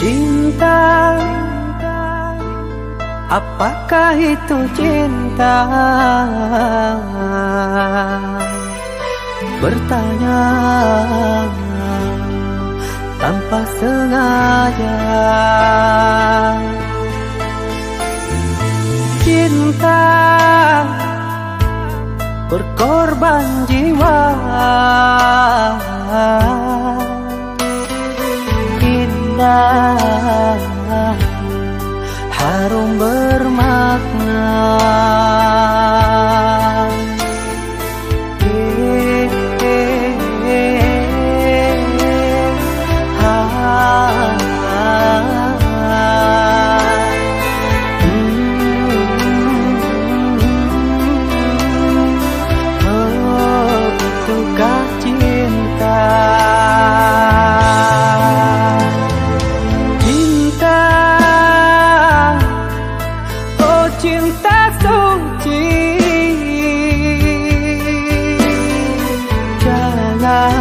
Cinta, apakah itu cinta? Bertanya tanpa sengaja. Cinta berkorban jiwa, indah, harum bermakna. Itukah cinta? Cinta, oh cinta suci, janganlah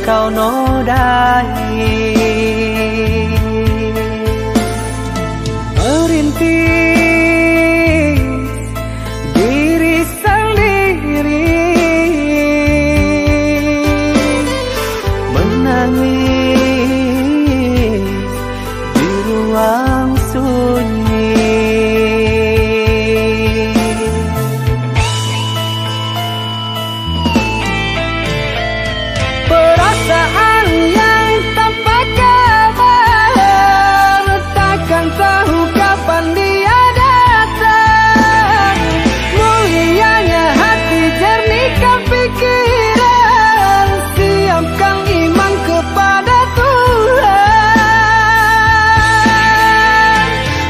kau nodai. Merintis diri sendiri, menangis di ruang sunyi. Perasaan yang tanpa kabar, takkan tahu kapan dia datang. Mulianya hati, jernihkan pikiran, siapkan iman kepada Tuhan.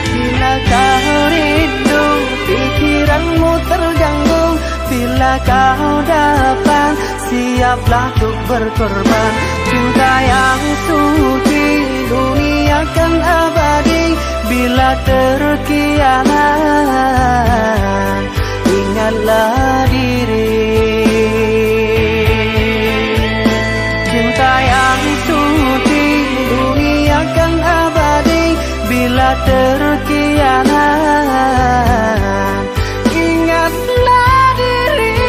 Bila kau rindu, pikiranmu terganggu, bila kau datang, siaplah untuk berkorban. Cinta yang suci, dunia kan abadi. Bila terkianan, ingatlah diri. Cinta yang suci, dunia kan abadi. Bila terkianan, ingatlah diri.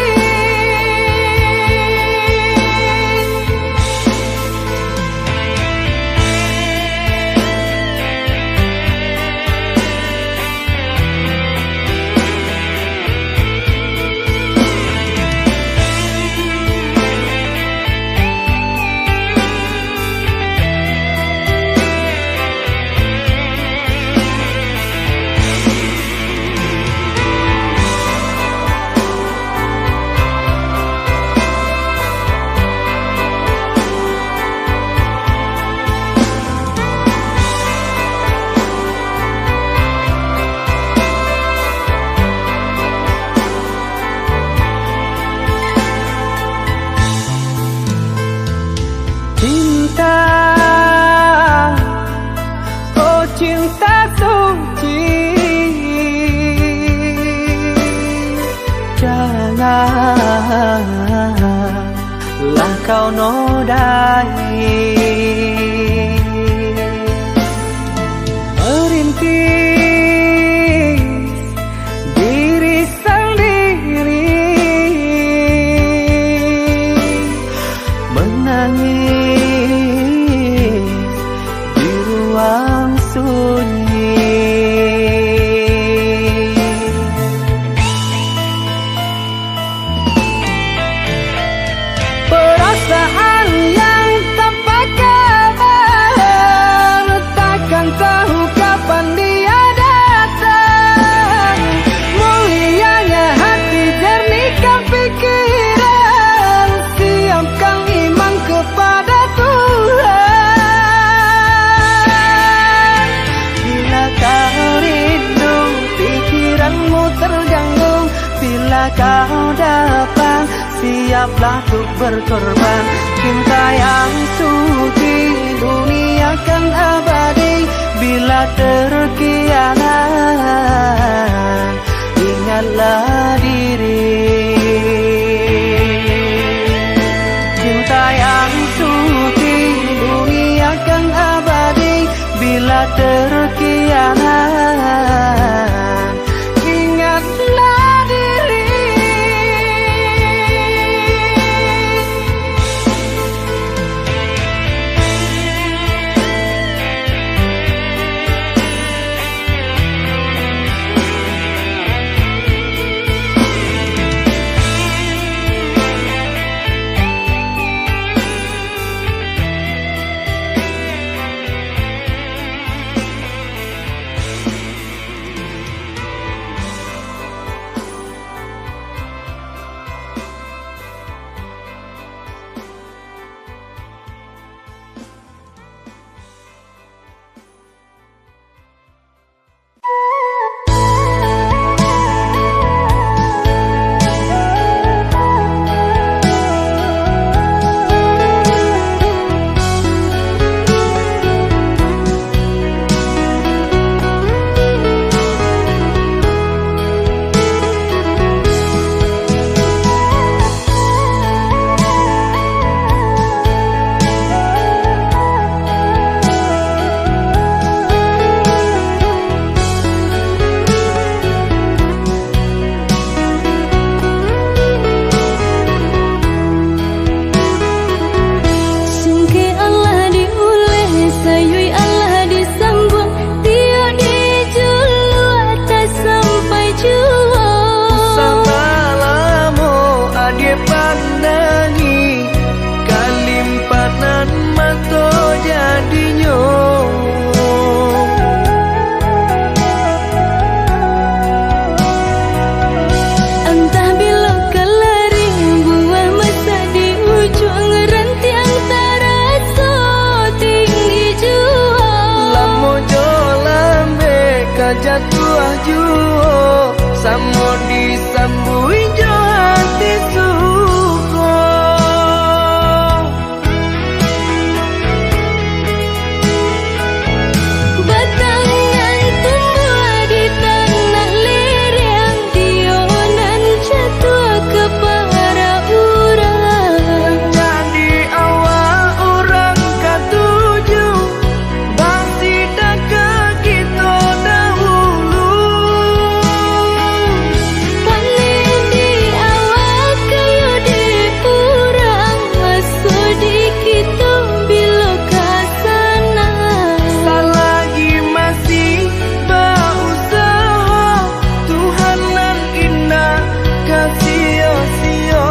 Cinta, oh cinta suci, janganlah kau nodai. Merintis diri sendiri, menangis di ruang sunyi. Perasaan yang tanpa kabar, takkan tahu kapan dia datang. Mulianya hati, jernihkan pikiran, siapkan iman kepada Tuhan. Bila kau rindu, pikiranmu terganggu, bila kau datang, siaplah untuk berkorban. Cinta yang suci, dunia kan abadi. Bila terkianan, ingatlah diri. Cinta yang suci, dunia jatuh juo samo disambui jo hati suko. Batangan tumbuh di tanah lereng, tionan jatuh ke para urang. Jadi awal orang katuju bangsi daka kita dahulu. Paling di awal kayu di urang, masuk di kita bila kasana. Selagi masih berusaha, Tuhan nan indah kasih-sia.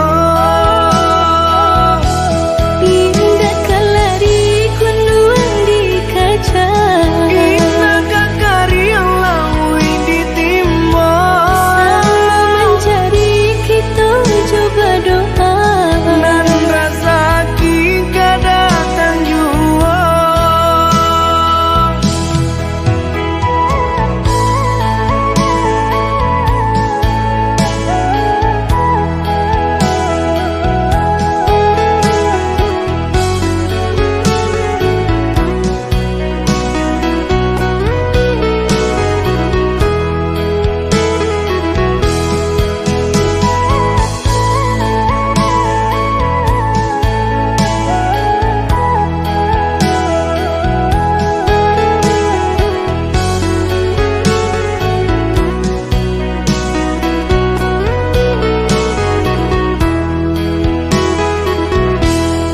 Indah kalari kunduan di kaca, Indah kakari yang lawi ditimba. sama mencari kita coba doa. Nan rasa kita datang jua.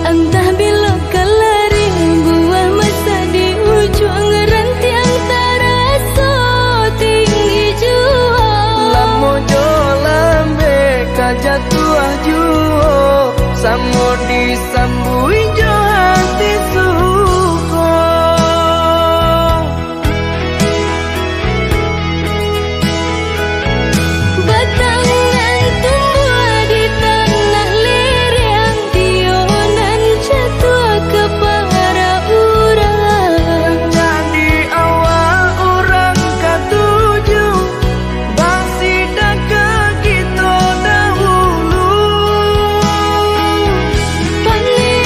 Entah bila kelari buah masa di ujung rantiang terasa tinggi jua. Lamo jo lambe kajatuh juo samo disambui jo hati suko. Batangan tumbuh di tanah lereng, tionan jatuh ke para urang. Jadi awal orang katuju bangsi daka kita dahulu. Paling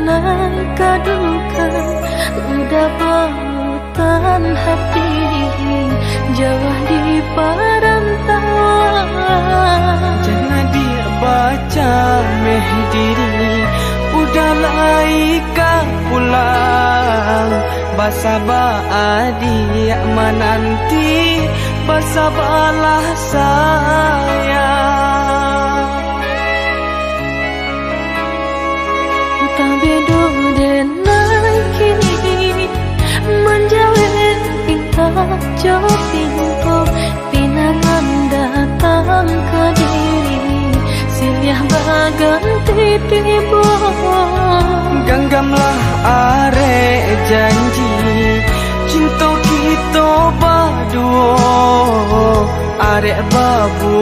denai kadukan udah bautan hati jauh di perantauan. Jangan dia baca meh diri udah laika pulang. Basaba adik menanti basabalah sayang. Tak bedo denai kini menjauh pinta jauh pintu pinangan datang ke diri siliah baganti tiba. Genggamlah arek janji cinta kita berdua. Arek babu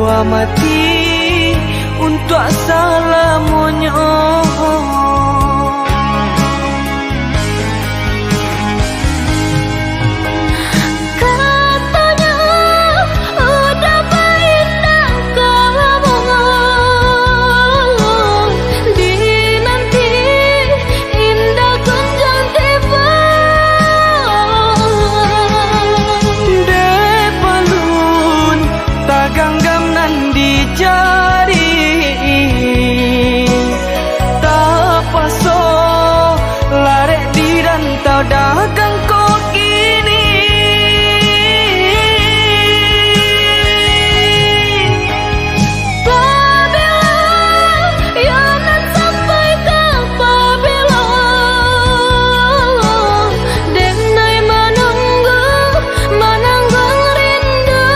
amati untuk selamanya. Dagang kau kini Pabila yang nan sampai ke Pabila denai menunggu rindu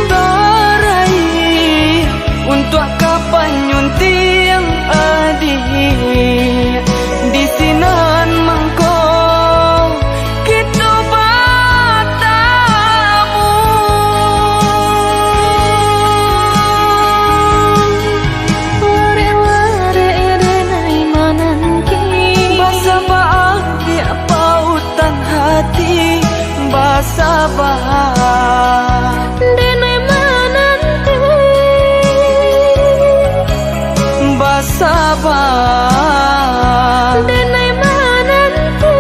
tarai untuk kapan nyunting adik di sinan mangko kita bertemu. Lare-lare denai menanti Basabah dia pautan hati. Basabah denai menanti Basabah denai menanti.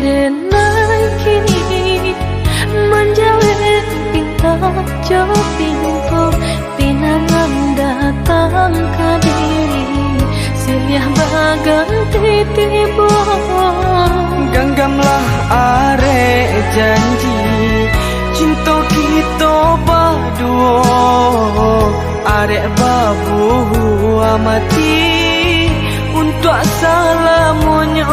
Denai kini menjauh pinta jauh pintu pinangan datang ke diri siliah baganti tiba. Genggamlah arek janji cinta kita berdua. Arek babu amati untuk selamanya.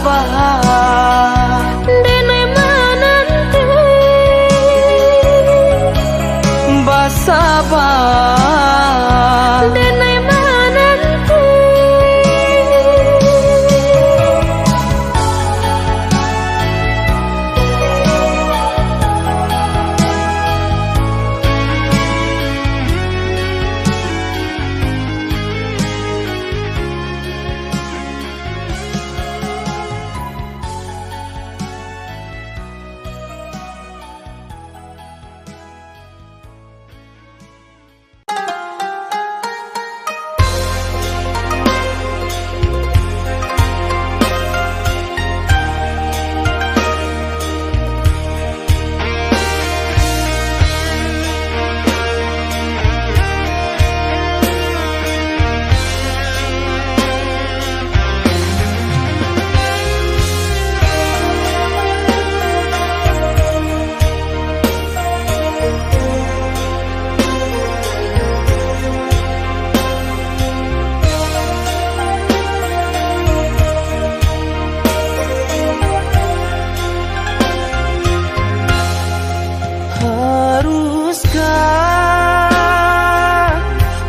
sabar. Denai menanti Basabar. Denai menanti Haruskah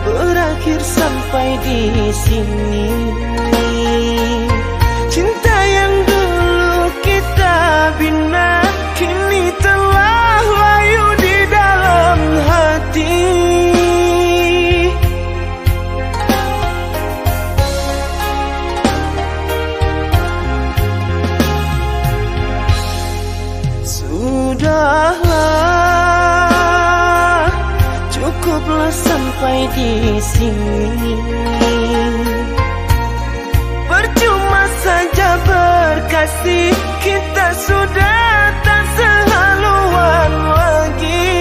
berakhir sampai di sini? Cinta yang dulu kita bina kini telah layu di dalam hati. Sudahlah, cukuplah sampai di sini. Percuma saja berkasih, kita sudah tak sehaluan lagi.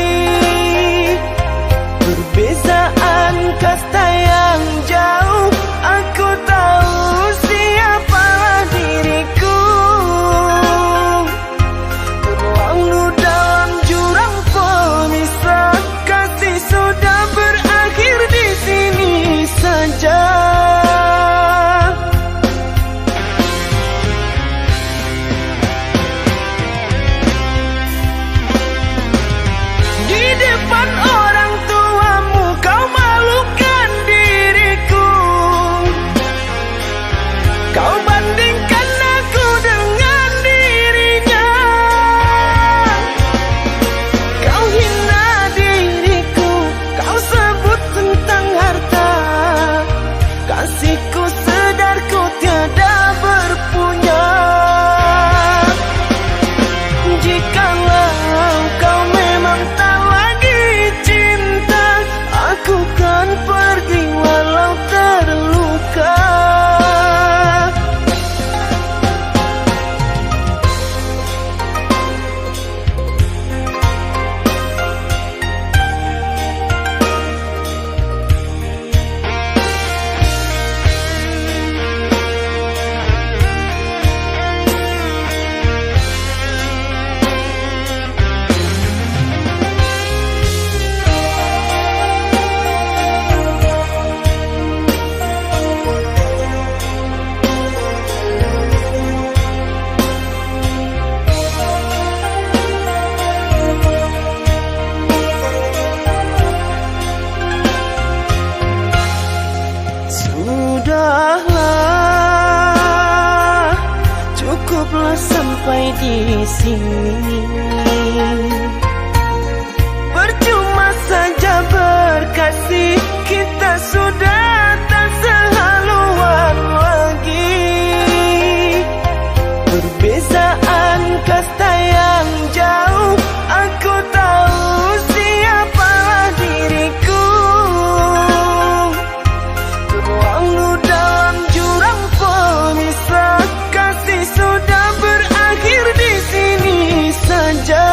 Perbezaan kasta yang jauh, aku tahu siapalah diriku. Terlalu dalam jurang pemisah, kasih sudah berakhir di sini saja. Di depan orang tuamu kau malukan diriku. Kau bandingkan aku dengan dirinya. Kau hina diriku, kau sebut tentang harta. Kasihku sedar ku tiada berpunya. Jikalau kau memang tak lagi cinta, aku kan pergi walau terluka. Sudahlah, cukuplah sampai di sini. Percuma saja berkasih, kita sudah tak sehaluan lagi. Perbezaan kasta yang jauh, aku tahu siapalah diriku. Terlalu dalam jurang pemisah, kasih sudah berakhir di sini saja.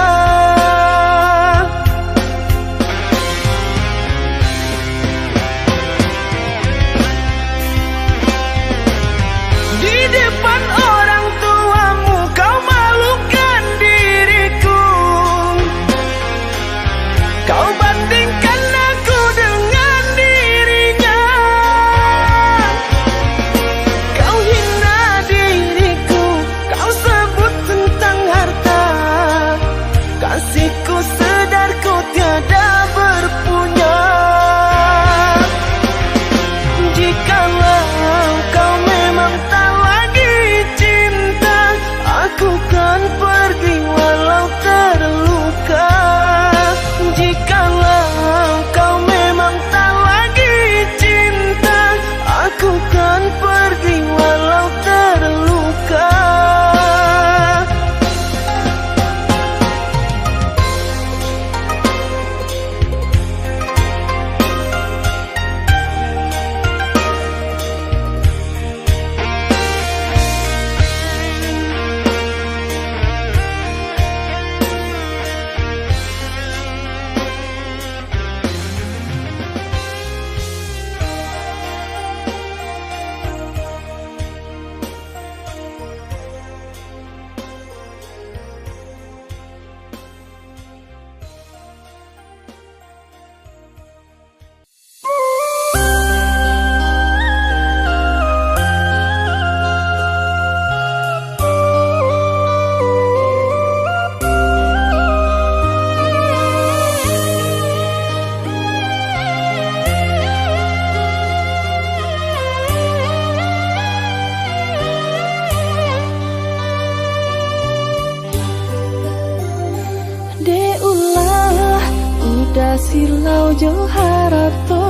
silau jo harap to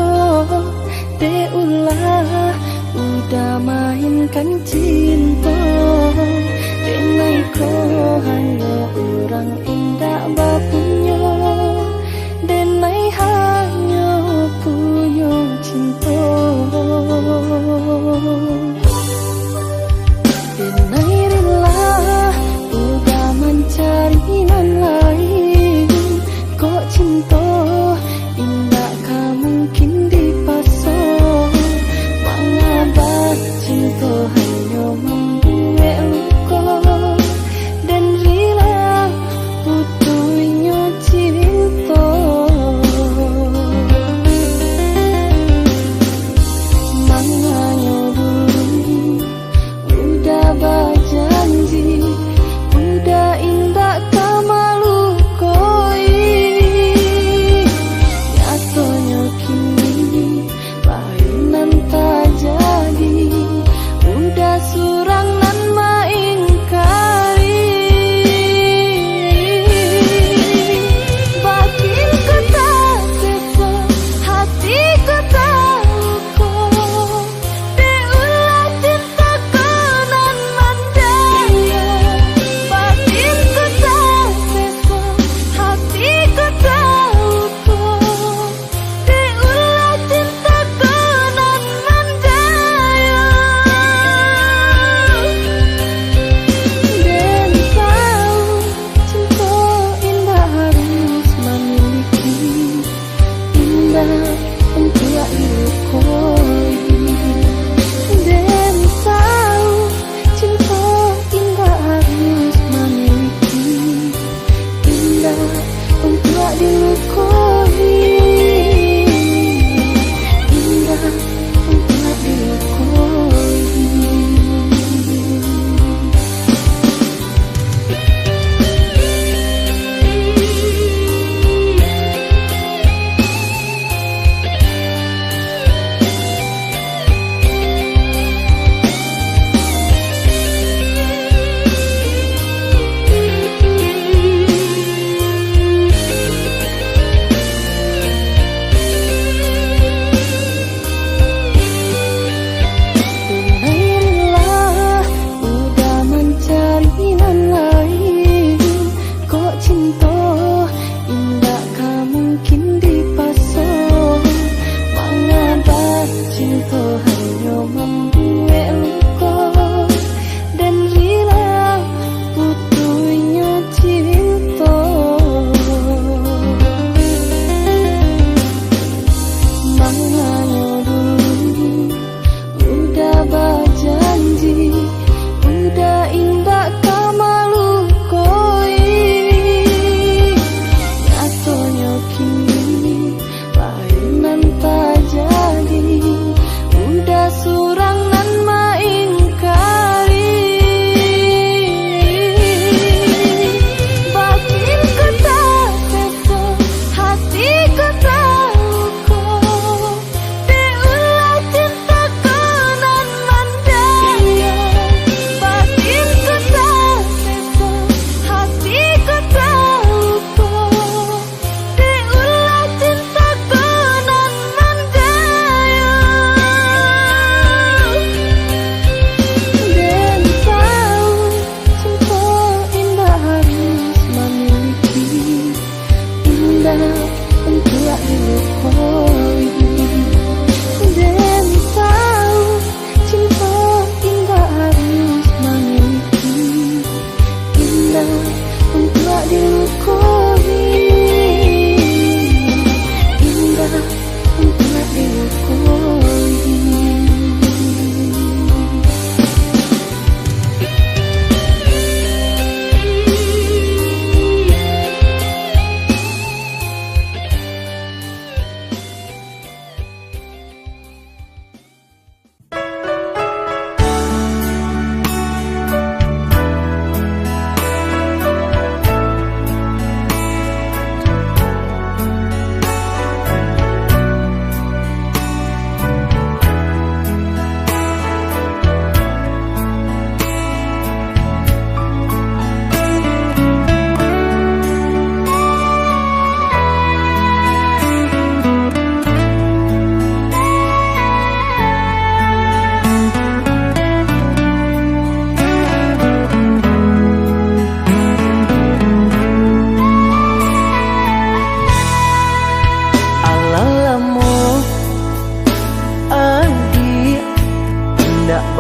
de ulah udah mainkan cinta denai ko hanya orang indah bapunya denai hanya punya cinta denai rela udah mencari nan lain kok cinta indah kamu mungkin dipasang mengabad cinta hanya membuat luka dan rela putuhnya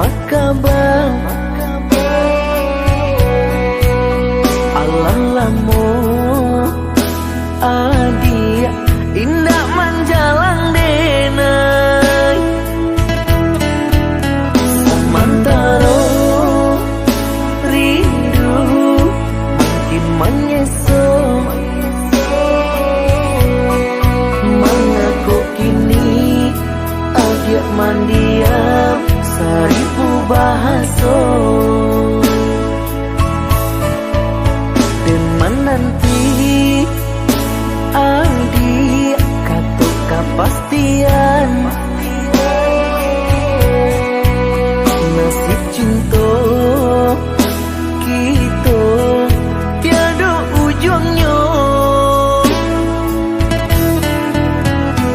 apa kabar? Alalamu adik indah menjalang denai Samantara rindu makin menyesal mengaku kini agak mandiam seribu bahasa dan menanti adik katuk kepastian nasib cinta kita tiada ujungnya.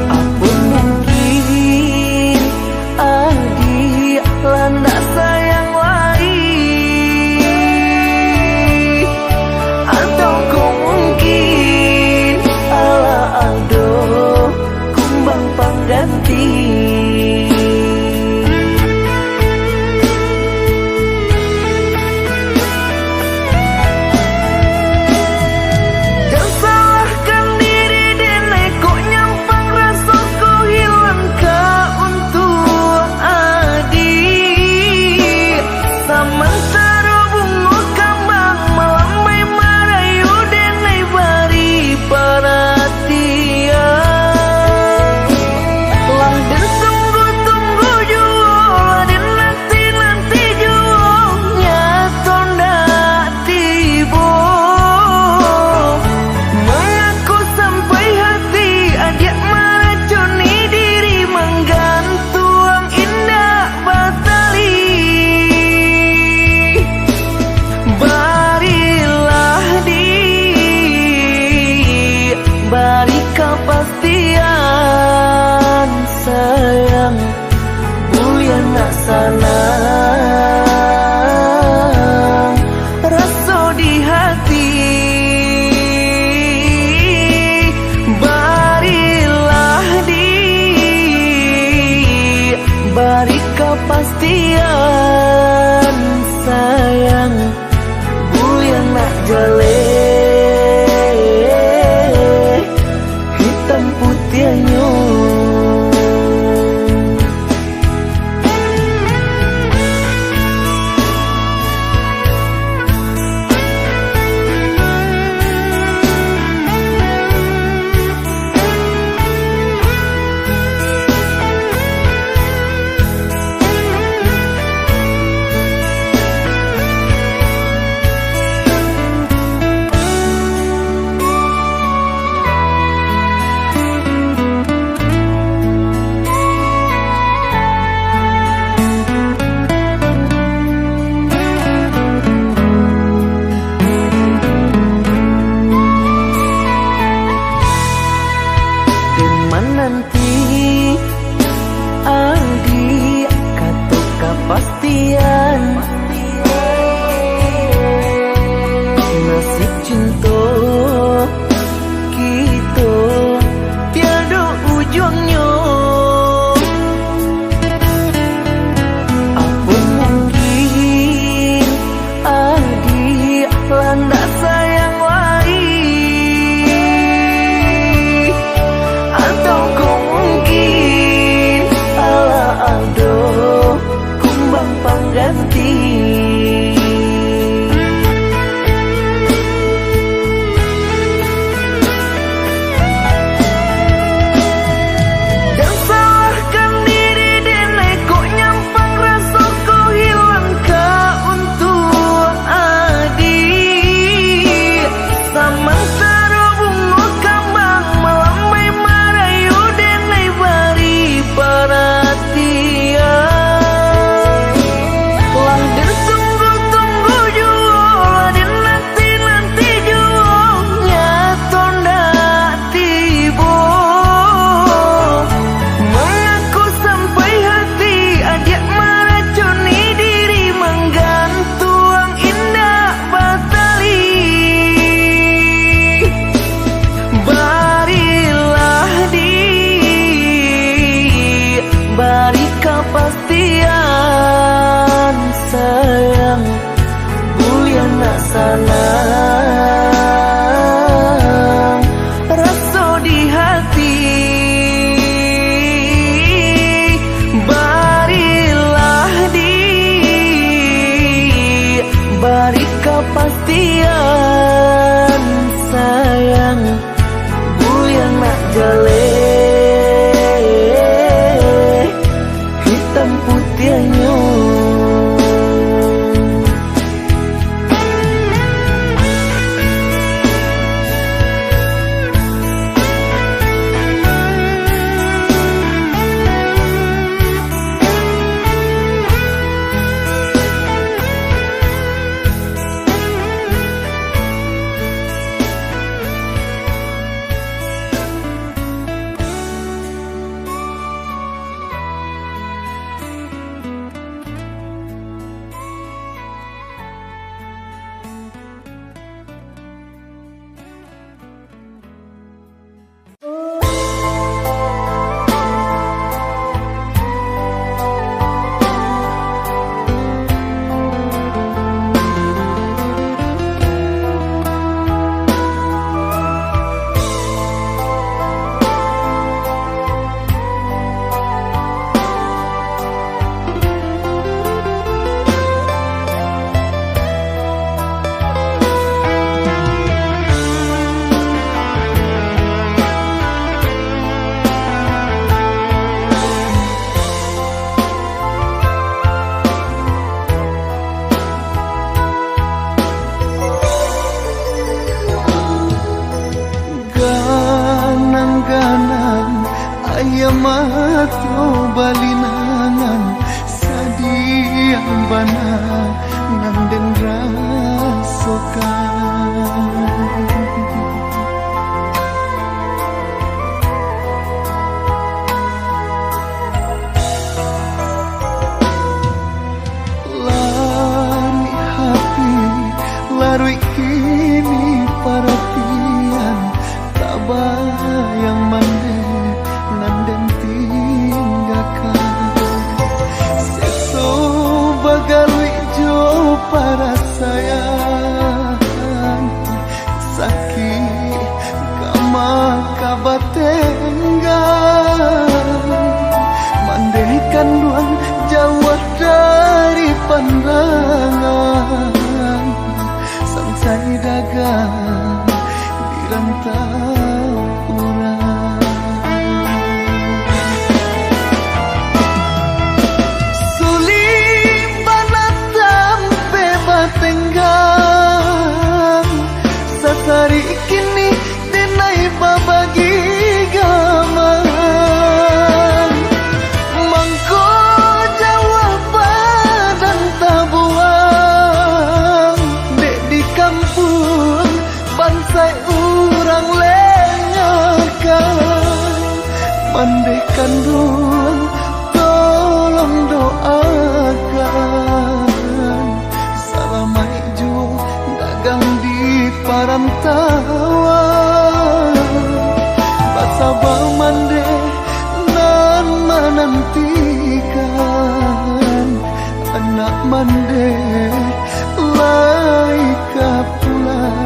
Apa mungkin adik landa sayang lain, atau kau mungkin ala aldo kumbang pengganti. Beri kepastian sayang buyan nak sanang rasa di hati. Barilah beri kepastian sayang buyan nak jale putihnya. Menanti adik katuk kepastian nasib cinta kita tiada ujungnya. Apa mungkin adik landa sayang lain, atau kau mungkin ala aldo kumbang pengganti. mato balinangan sadiang bana nanden rasokan. Lari hati larui kini parapian tak bayang mande nanden tinggalkan seso bagalui jo para sayang sakit kama kabatenggan mandekan duan jauh dari pandangan sangsai dagang di rantau urang. Sulim banatam bebatenggang sasari kini denai babagi gamang mangko jawab badan tabuang dek di kampung bansai urang lengakan mandekan duang tolong doakan salamai ju dagang di parantauan basabah mande nan menantikan anak mande laika pulang.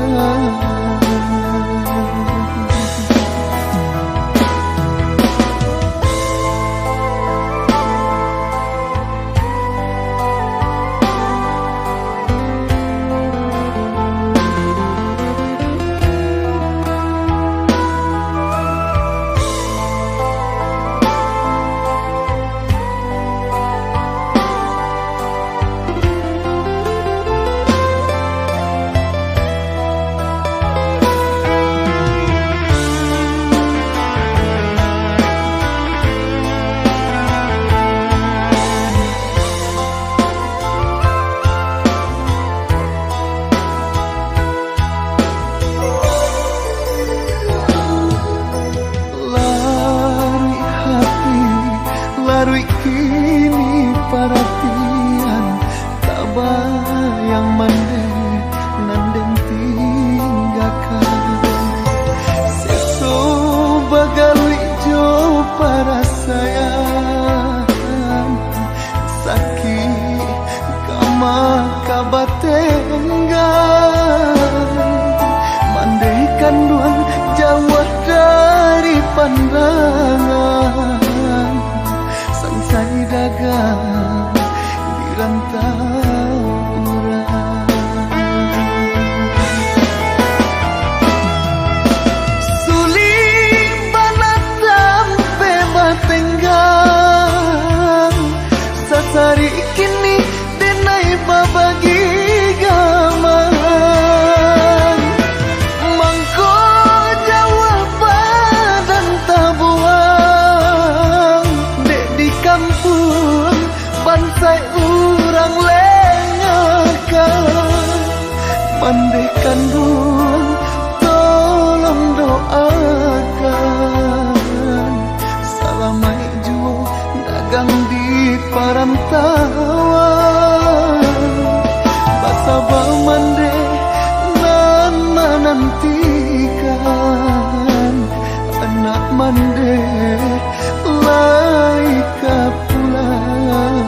Larui kini parapian tak bayang mande nanden tinggalkan seso bagalui jo para sayang sakit kama kabatenggan mandekan duan jauh dari pandangan sangsai dagang di rantau urang. Sulim banatam bebatenggang sasari kini denai babagi gamang mangko jawab badan tabuang dek di kampung bansai urang lengakan mandekan duang tolong doakan salamai ju dagang di parantauan basabah mande nan menantikan anak mande laika pulang.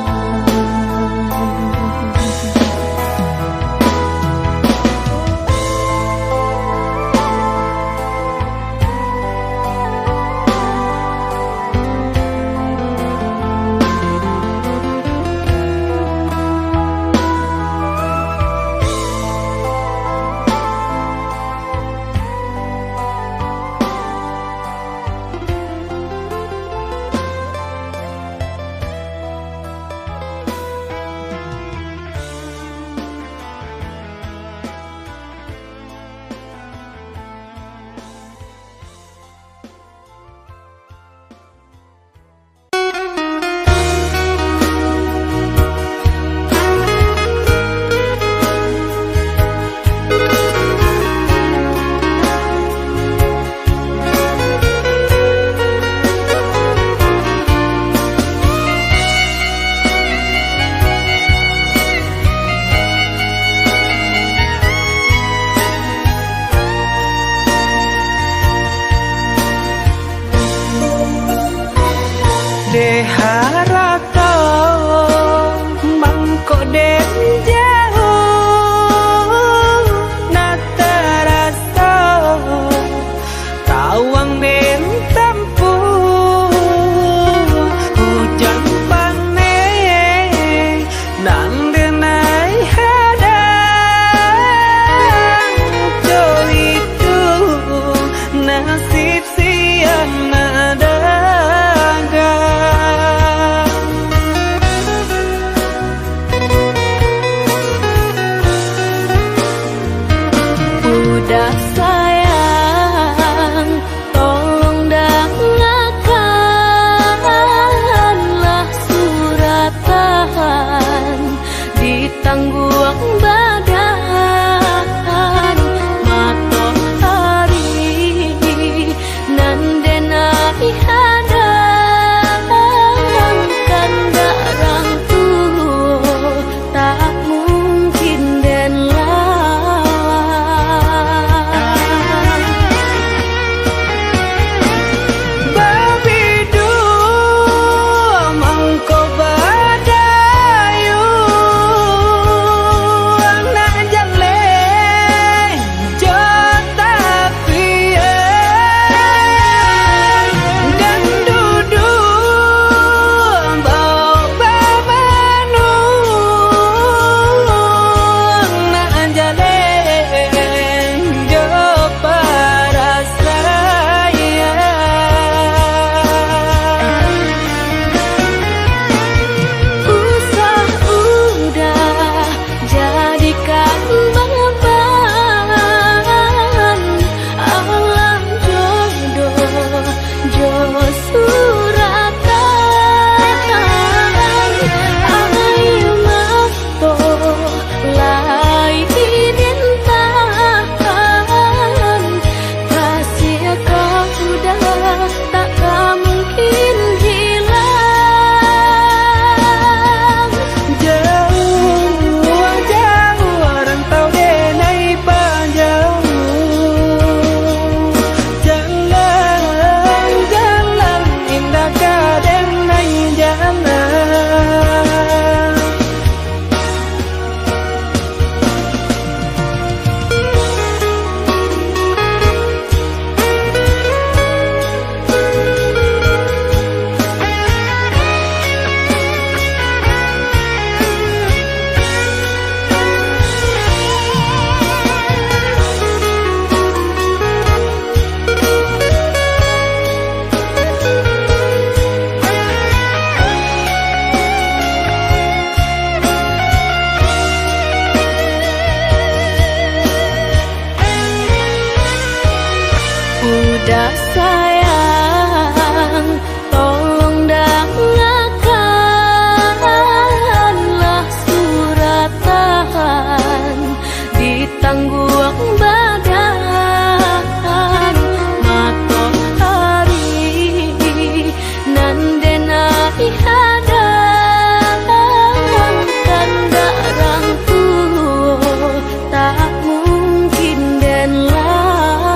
dah sayang, tolong dengarkanlah suratan di tangguang badan matahari nan denai hadang kanda rangku tak mungkin den lawan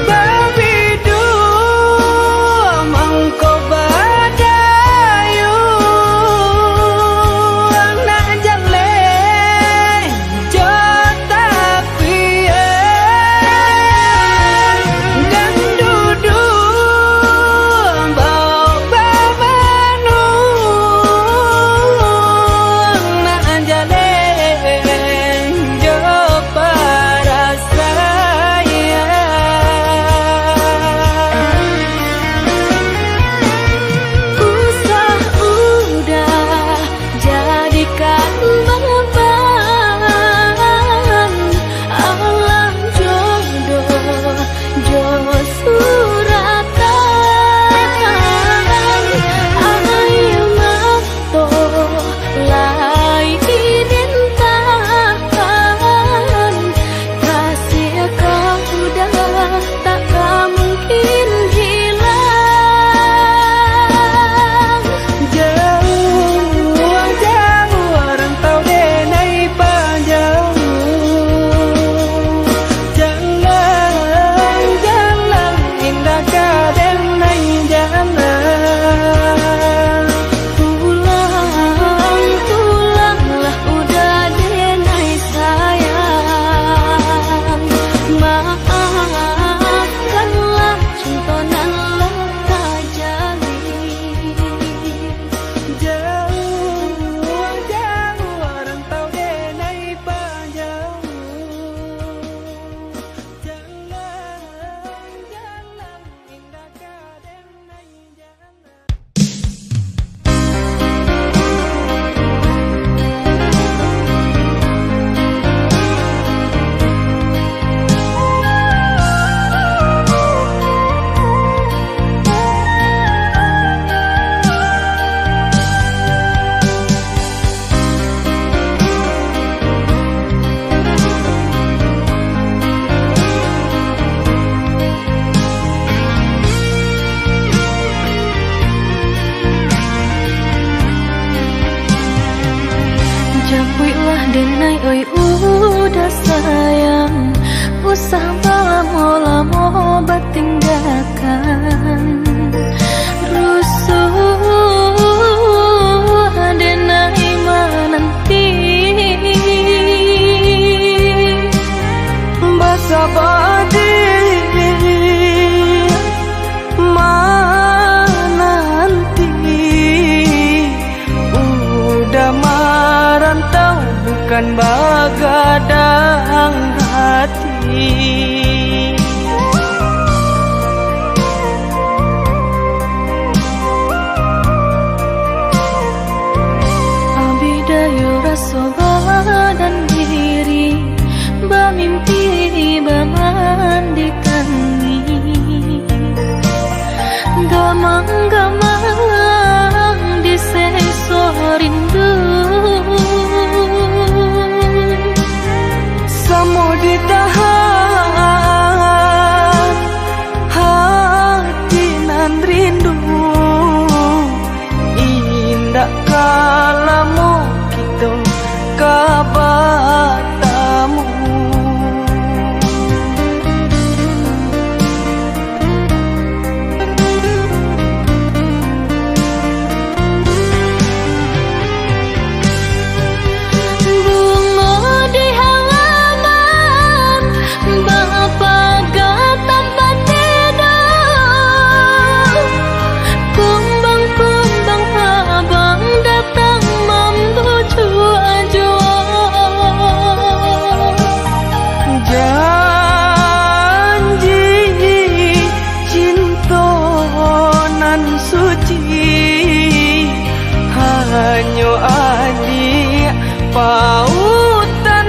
Babidu mangko badayu anak jale jota pian dan dudu bau babanu anak jale jo para saya usah udah jadikan beban alam jodoh jo suratan ayo mato lai dintahan kasih kau dah tak mungkin hilang jauh rantau denai panjang jalan indah kadenai jalan tulanglah udah denai sayang maafkanlah cintonan leka jalin jauh rantau denai panjang jalan indah kadenai jalan Japuilah denai oi udah sayang usah lamo-lamo batinggalkan rusuh denai menanti basa badi menanti udah merantau bukan bagadang hati abidayo raso badan diri bamimpi bamandikan gamang-gamang diseso rindu samo ditahan hati nan rindu indah kalamu kita kabatamu bunga di halaman bapaga tanpa tidur kumbang-kumbang abang datang membujuk ajo hanyo adik pautan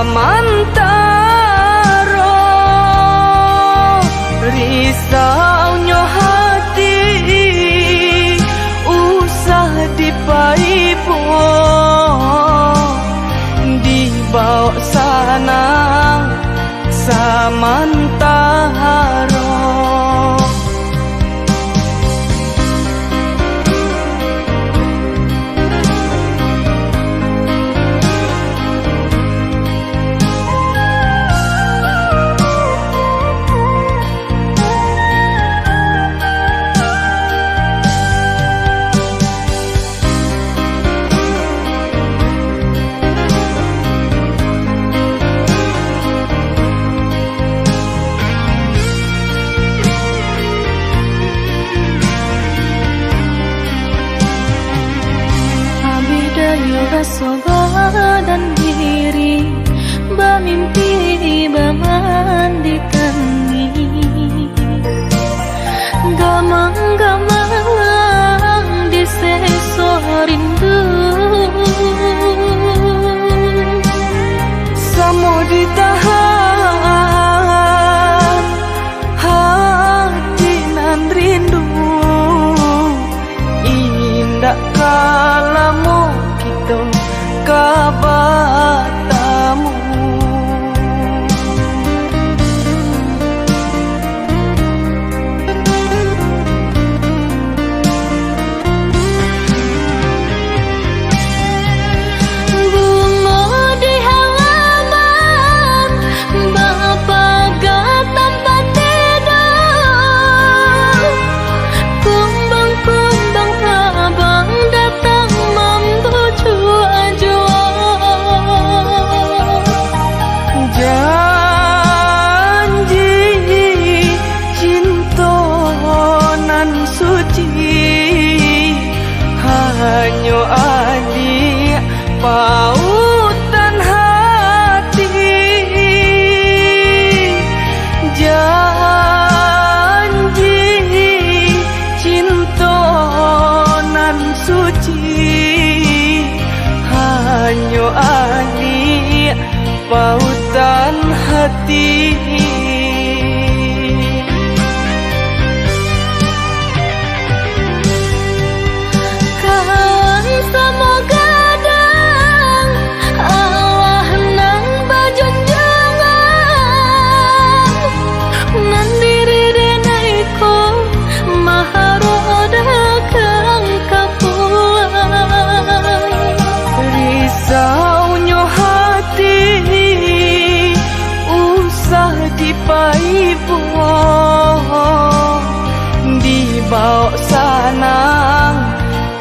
samantara risaunya hati usah dipaipo dibawa sanang samantara. Soba dan diri bermimpi bermandi tangi gamang-gamang di seso rindu Samo ditahan hati nan rindu indah kalamu kabatamu bunga di halaman bapa tempat tidur kumbang-kumbang abang datang membujuk hanya adik pautan hati janji cinta nan suci hanya adik pautan hati. Risaunya hati usah dipaipo dibawa sanang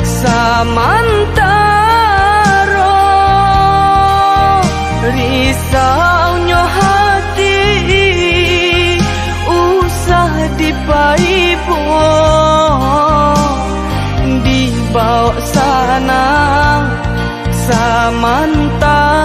samantara risaunya hati usah dipaipo dibawa sanang samantara.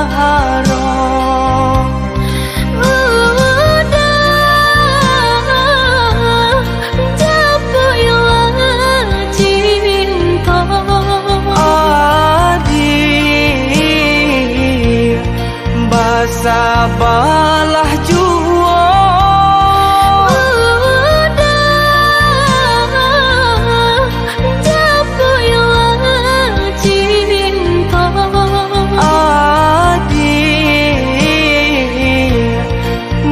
Sabalah jua japu ilang cinta adik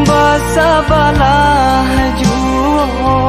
basabalah jua.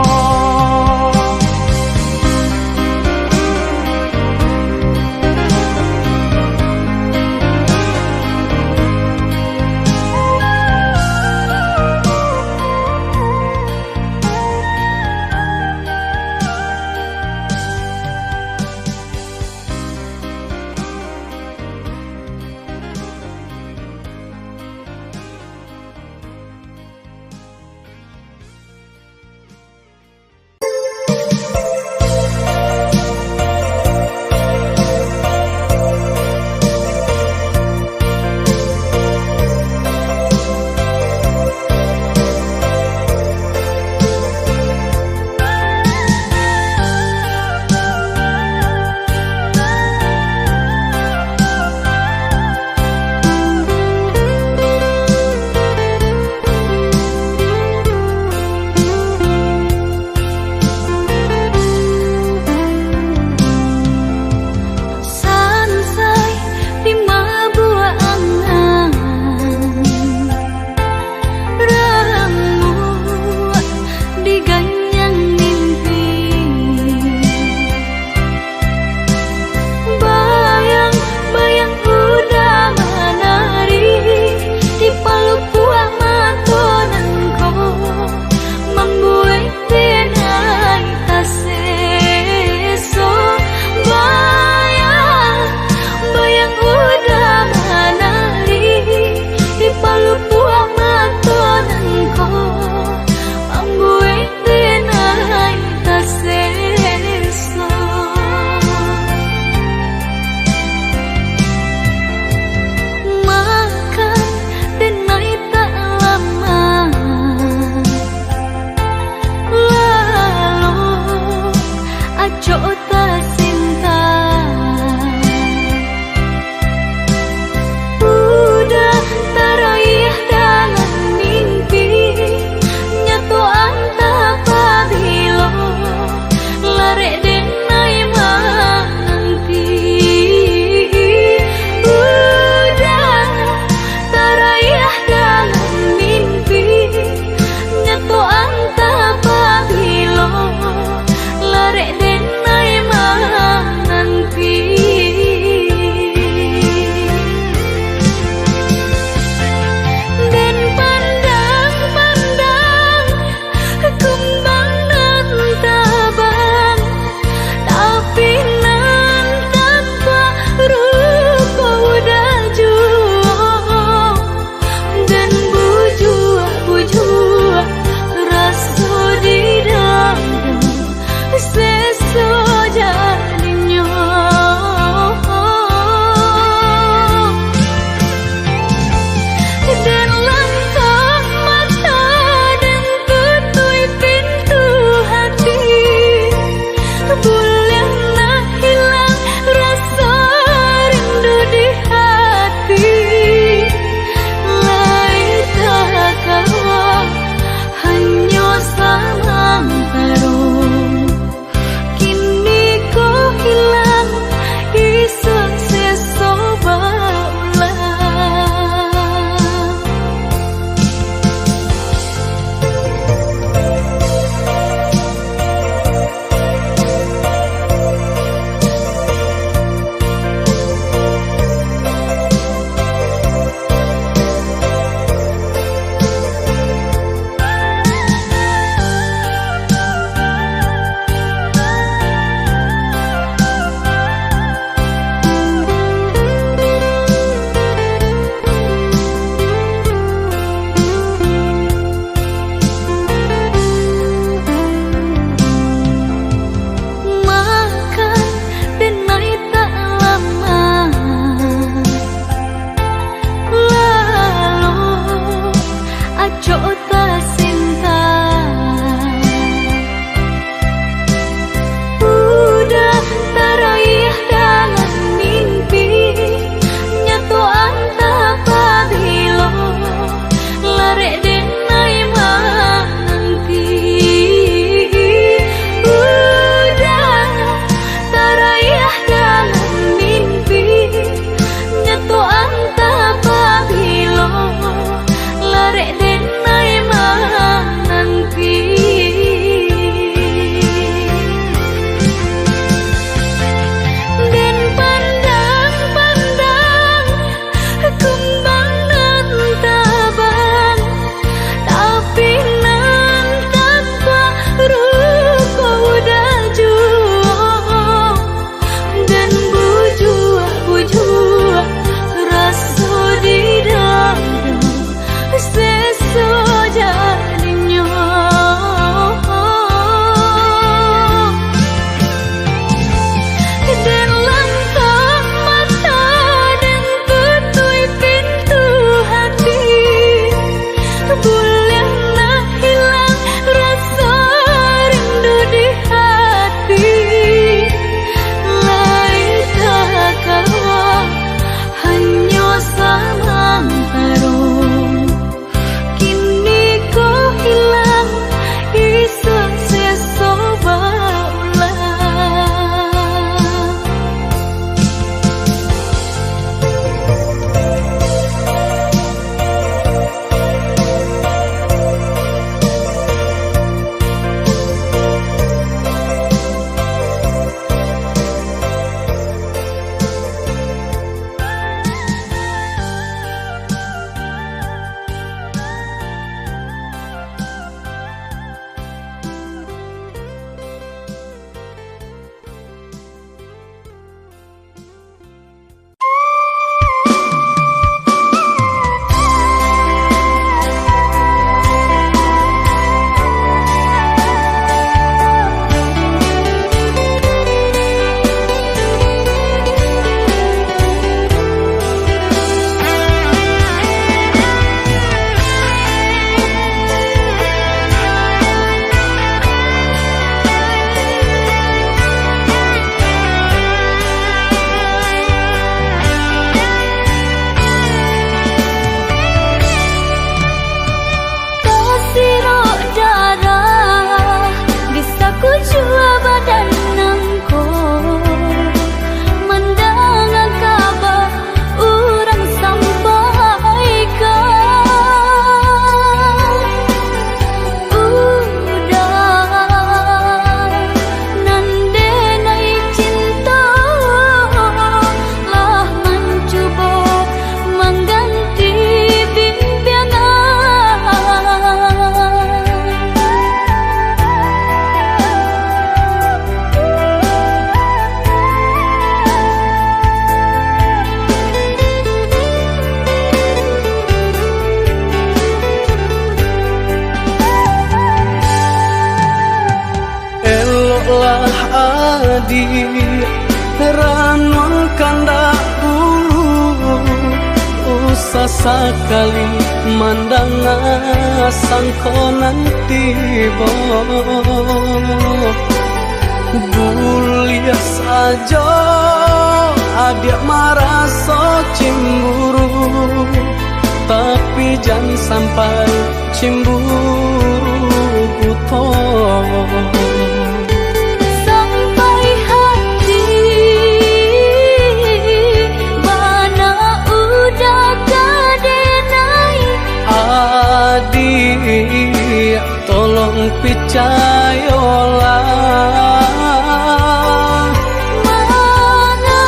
sekali mandang sangkonan tiba bulia saja adik merasa cemburu tapi jangan sampai cemburu buto adik tolong percayalah mana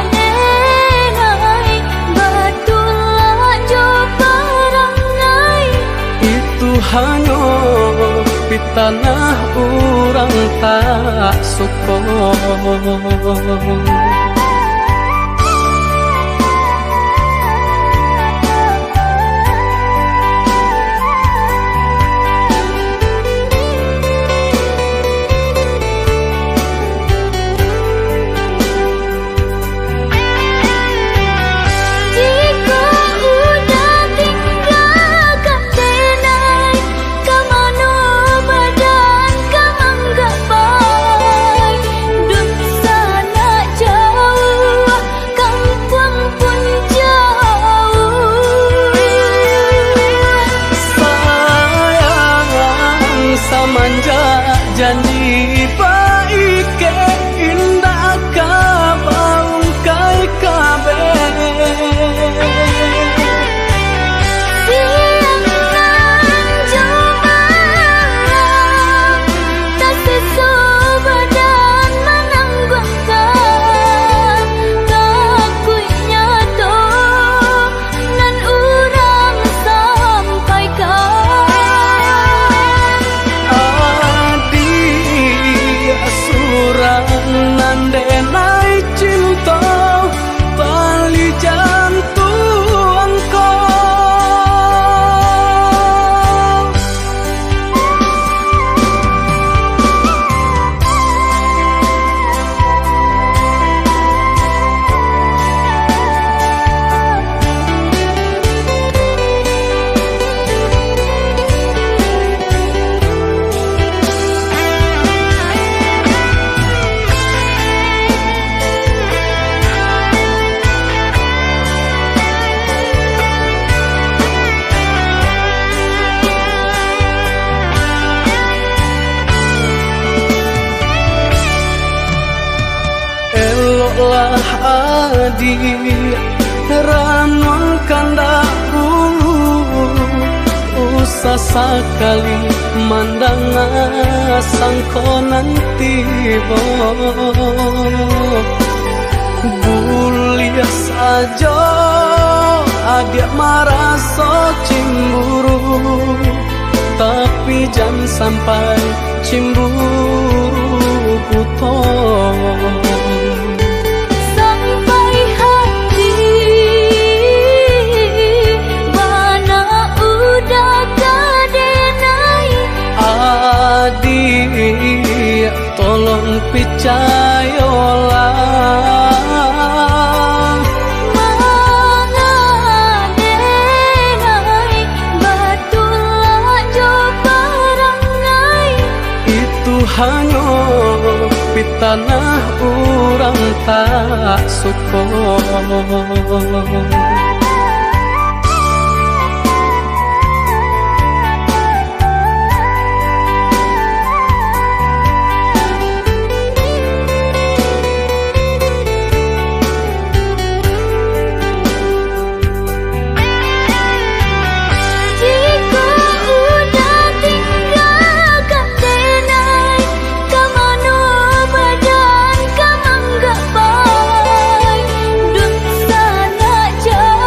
denai betullah jo perangai itu hanya di tanah orang tak suka. Janji baik ke indah kabaung kai kabe siang nan coba tak sesu badan menanggungkan kakunya to nan urang sampaikan nandenai cinta tali jantungku lah adik ranuang kandak bulu usah sekali mandang sangkonan tiba bulia saja adik merasa cemburu tapi jangan sampai cemburu buto adik tolong percayalah mana denai betullah jo perangai itu hanya di tanah orang tak suka. jauh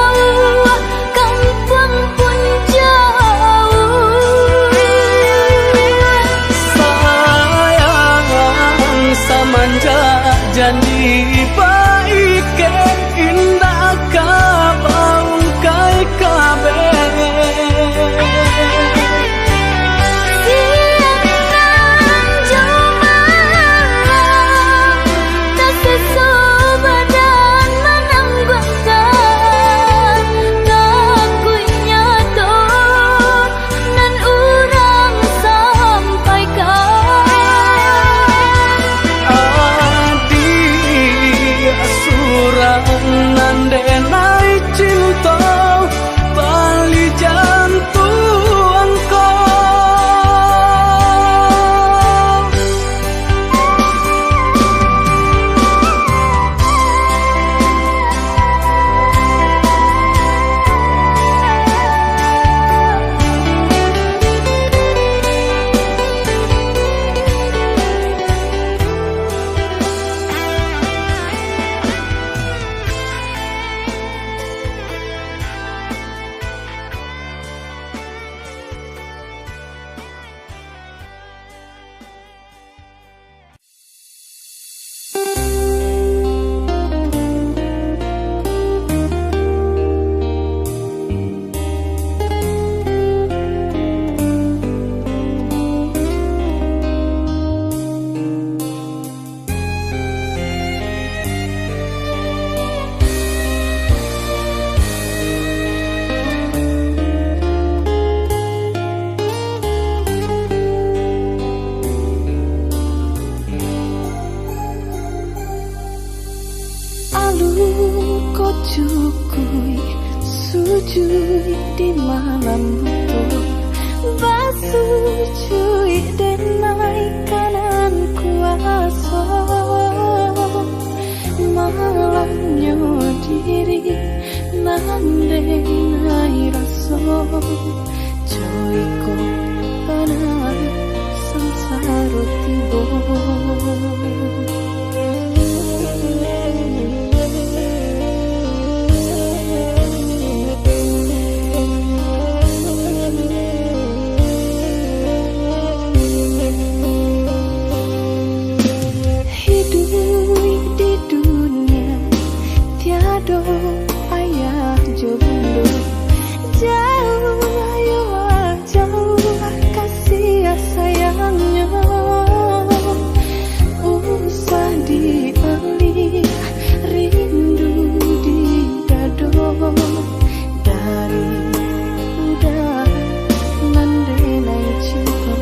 cuy di malam butuh, basuh cuy dan naik kanan kuasa. Malamnya diri nandai rasa cuy ko kanan samsara tiba. Ayah jomblo jauh, ayo jauh kasih sayangnya, usah dialih rindu di dado dari udah mendenai cinta.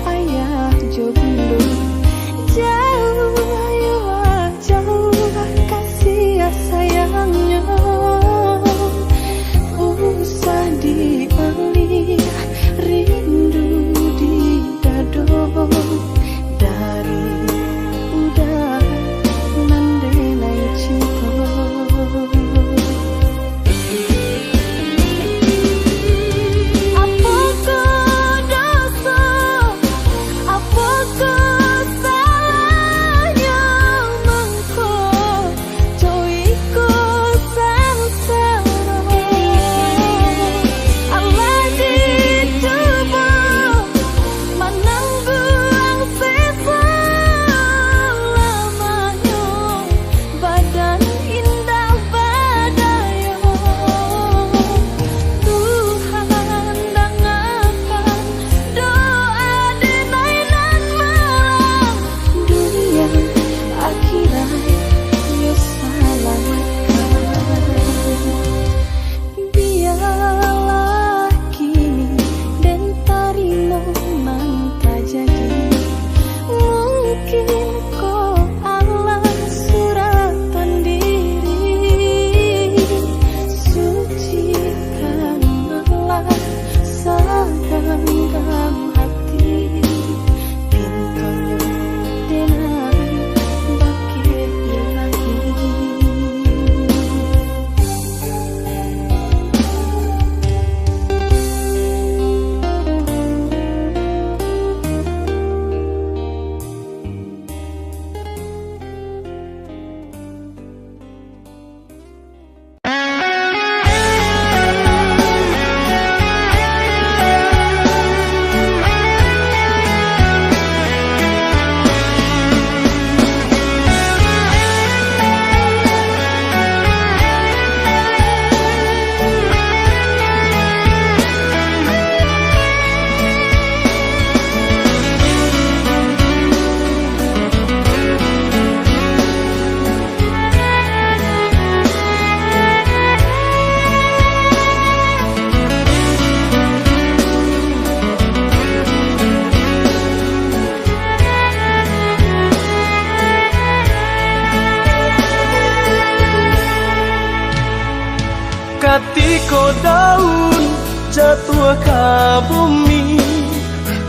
Ayah jomblo jauh, ayo jauh kasih sayangnya, usah dialih rindu di dado dari udah mendenai cinta. Apakah dosa jatuh ke bumi,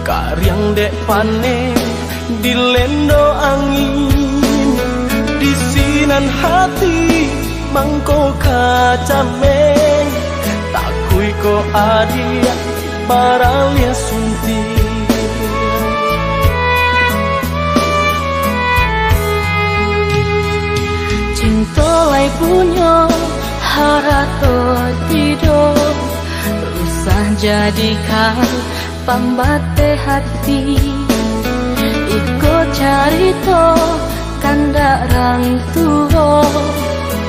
karyang dek panen dilendo angin, di sinan hati mangko kacameng, takui ko adia baralia sunti. Cinta lai punya harato tidur, usah jadikan pambate hati. Iko carito kandarang tua,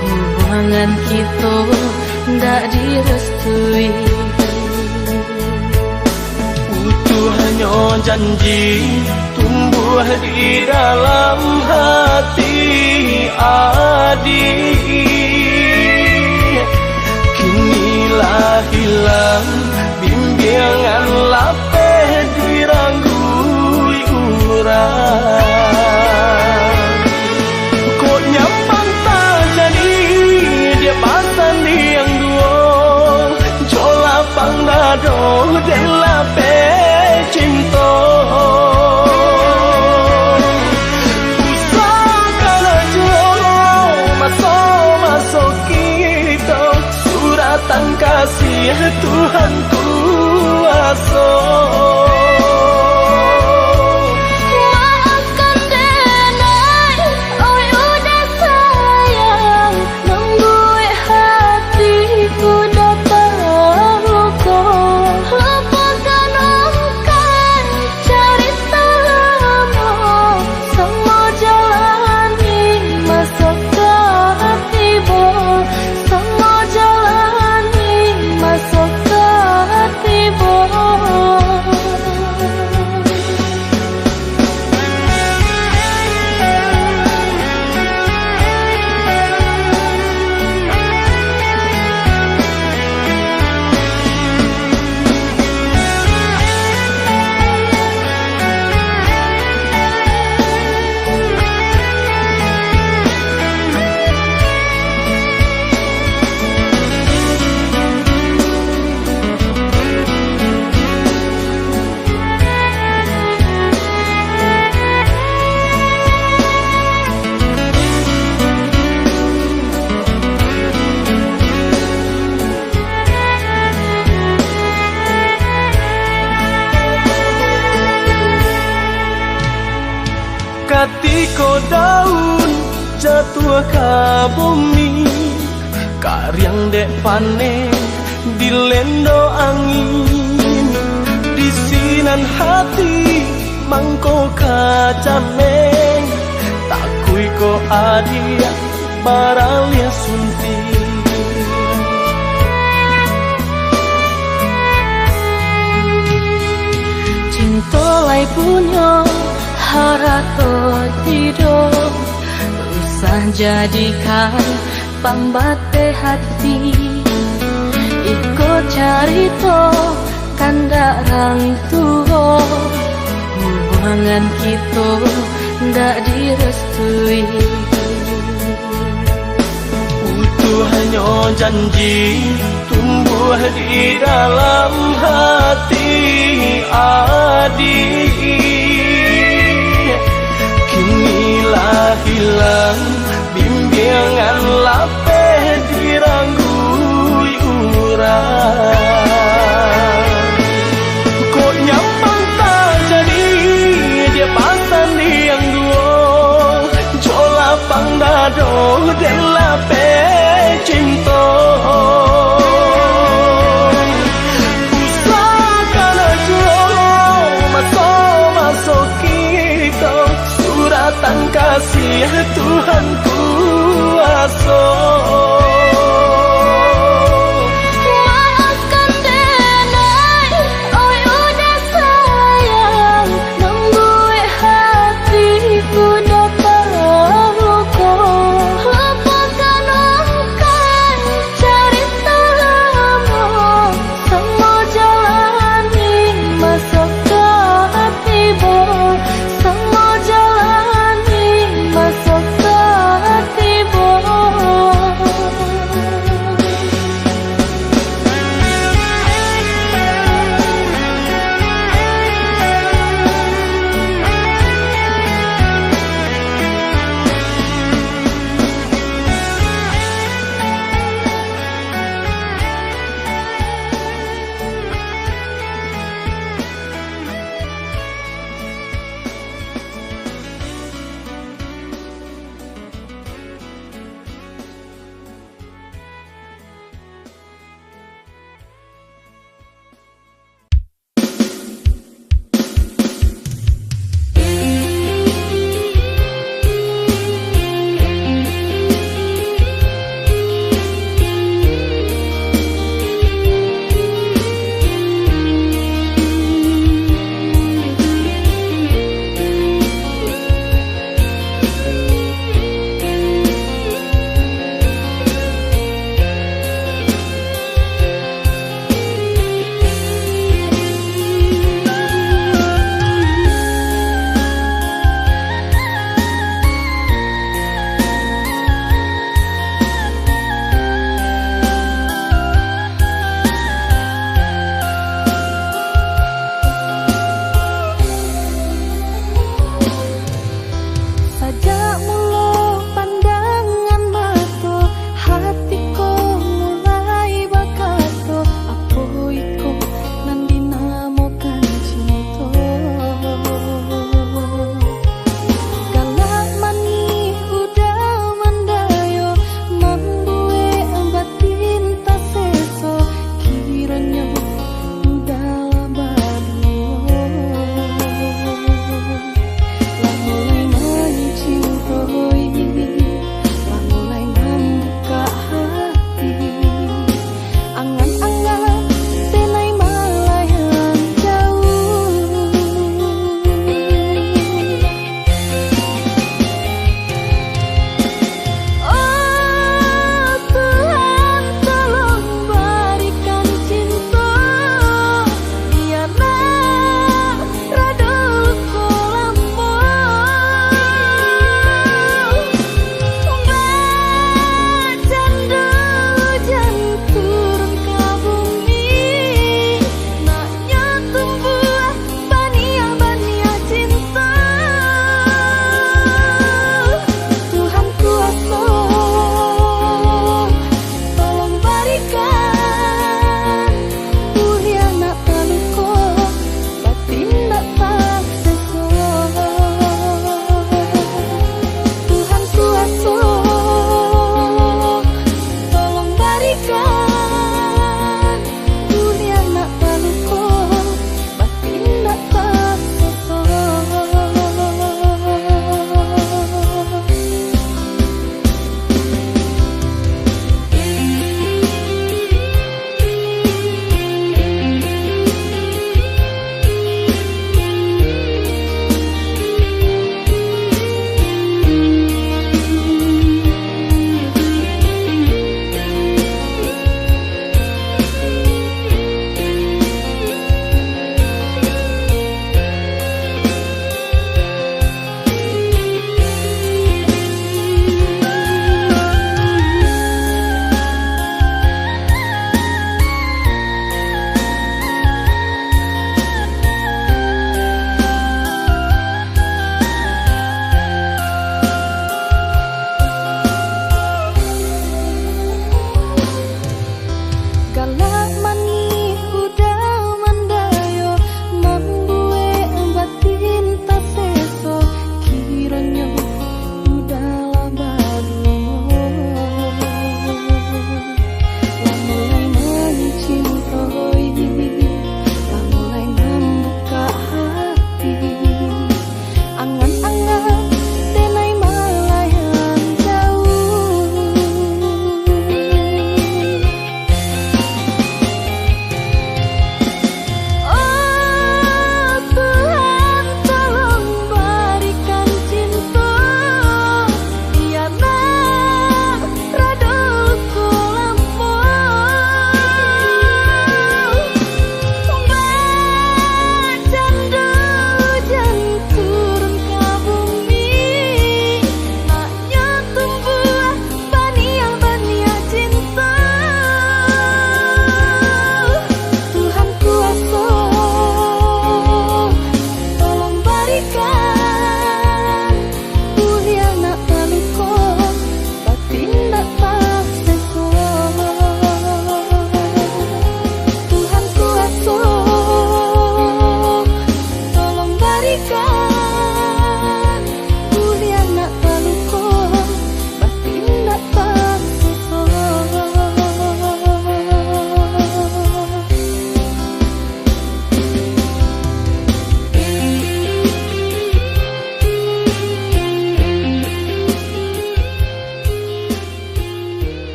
hubungan kita ndak direstui. Utuh hanya janji tumbuh di dalam hati adik, kinilah hilang bimbingan lapeh diranggui urang. Kok nyaman tak jadi dia pasan yang dua, jola pangdado dan lapeh cinta. Kasih Tuhan kuasa. Maafkan denai, oi udah sayang, membuat hatiku dapat luka. Lupakan ungkap cerita lama, semua jalani masuk ke hati bawah, semua jalani masuk ke hati bawah. Ketika daun jatuh ke bumi, karyang dek panen dilendo angin, di sinan hati mangko kacameng, takui ko adia baralia sunti. Cinta lai punya harato tidur, usah jadikan pambate hati. Iko carito kandarang tua, hubungan kita ndak direstui. Utuh hanya janji tumbuh di dalam hati adik, kinilah hilang bimbingan lapeh diranggui urang. Kok nyaman tak jadi dia pasan yang dua, jola pangdado dan lapeh cinta. Suratan kasih Tuhan kuasa. Maafkan denai, oi udah sayang, membuat hatiku dapat luka. Lupakan ungkap cerita lama, semua jalani masuk ke hati bawah, semua jalani masuk ke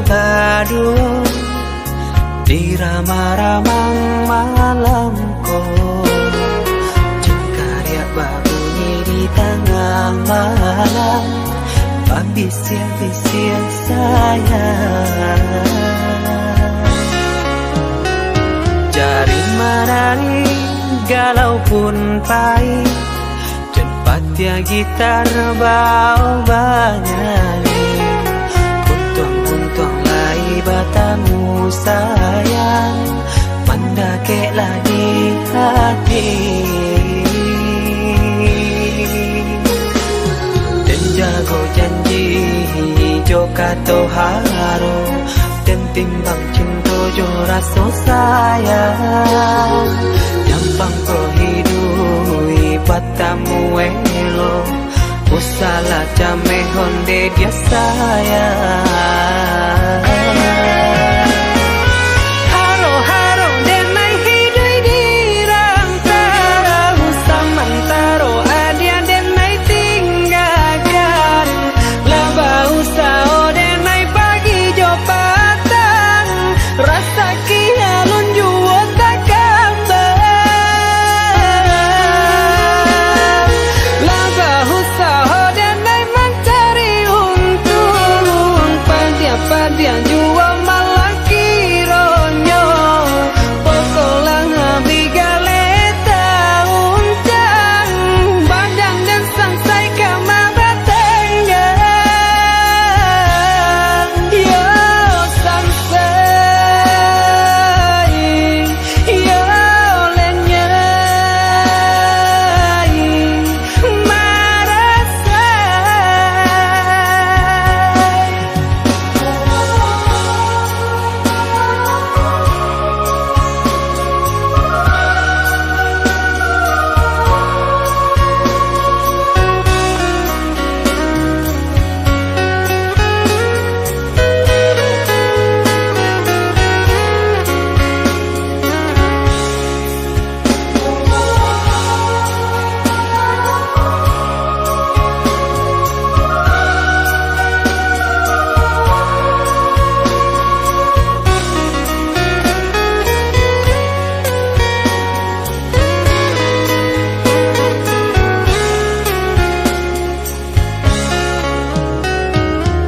gaduh di ramang-ramang malamku. Cengkarya berbunyi di tengah malam, bisir-bisir sayang. Jari menari galau pun pahit, cepat ya gitar bau banyali. Kuntung-kuntung lai batamu sayang, mandakeklah di hati. Dan jago janji joka to haro, dan timbang cinta jo rasa sayang. Jampang ko hidui batamu elo, usala jame honde dia sayang. Haro haro denai hidui dirang tarau, samantaro adia denai tinggalkan. Laba usao denai pagi jo patang, rasa kialun juo tak gambar. Laba usao denai mencari untung, padia juo malah kironyo. Pokolang habi galeta uncang, badang dan sangsai kamabatenggang. Yo sangsai, yo lenyai, marasai.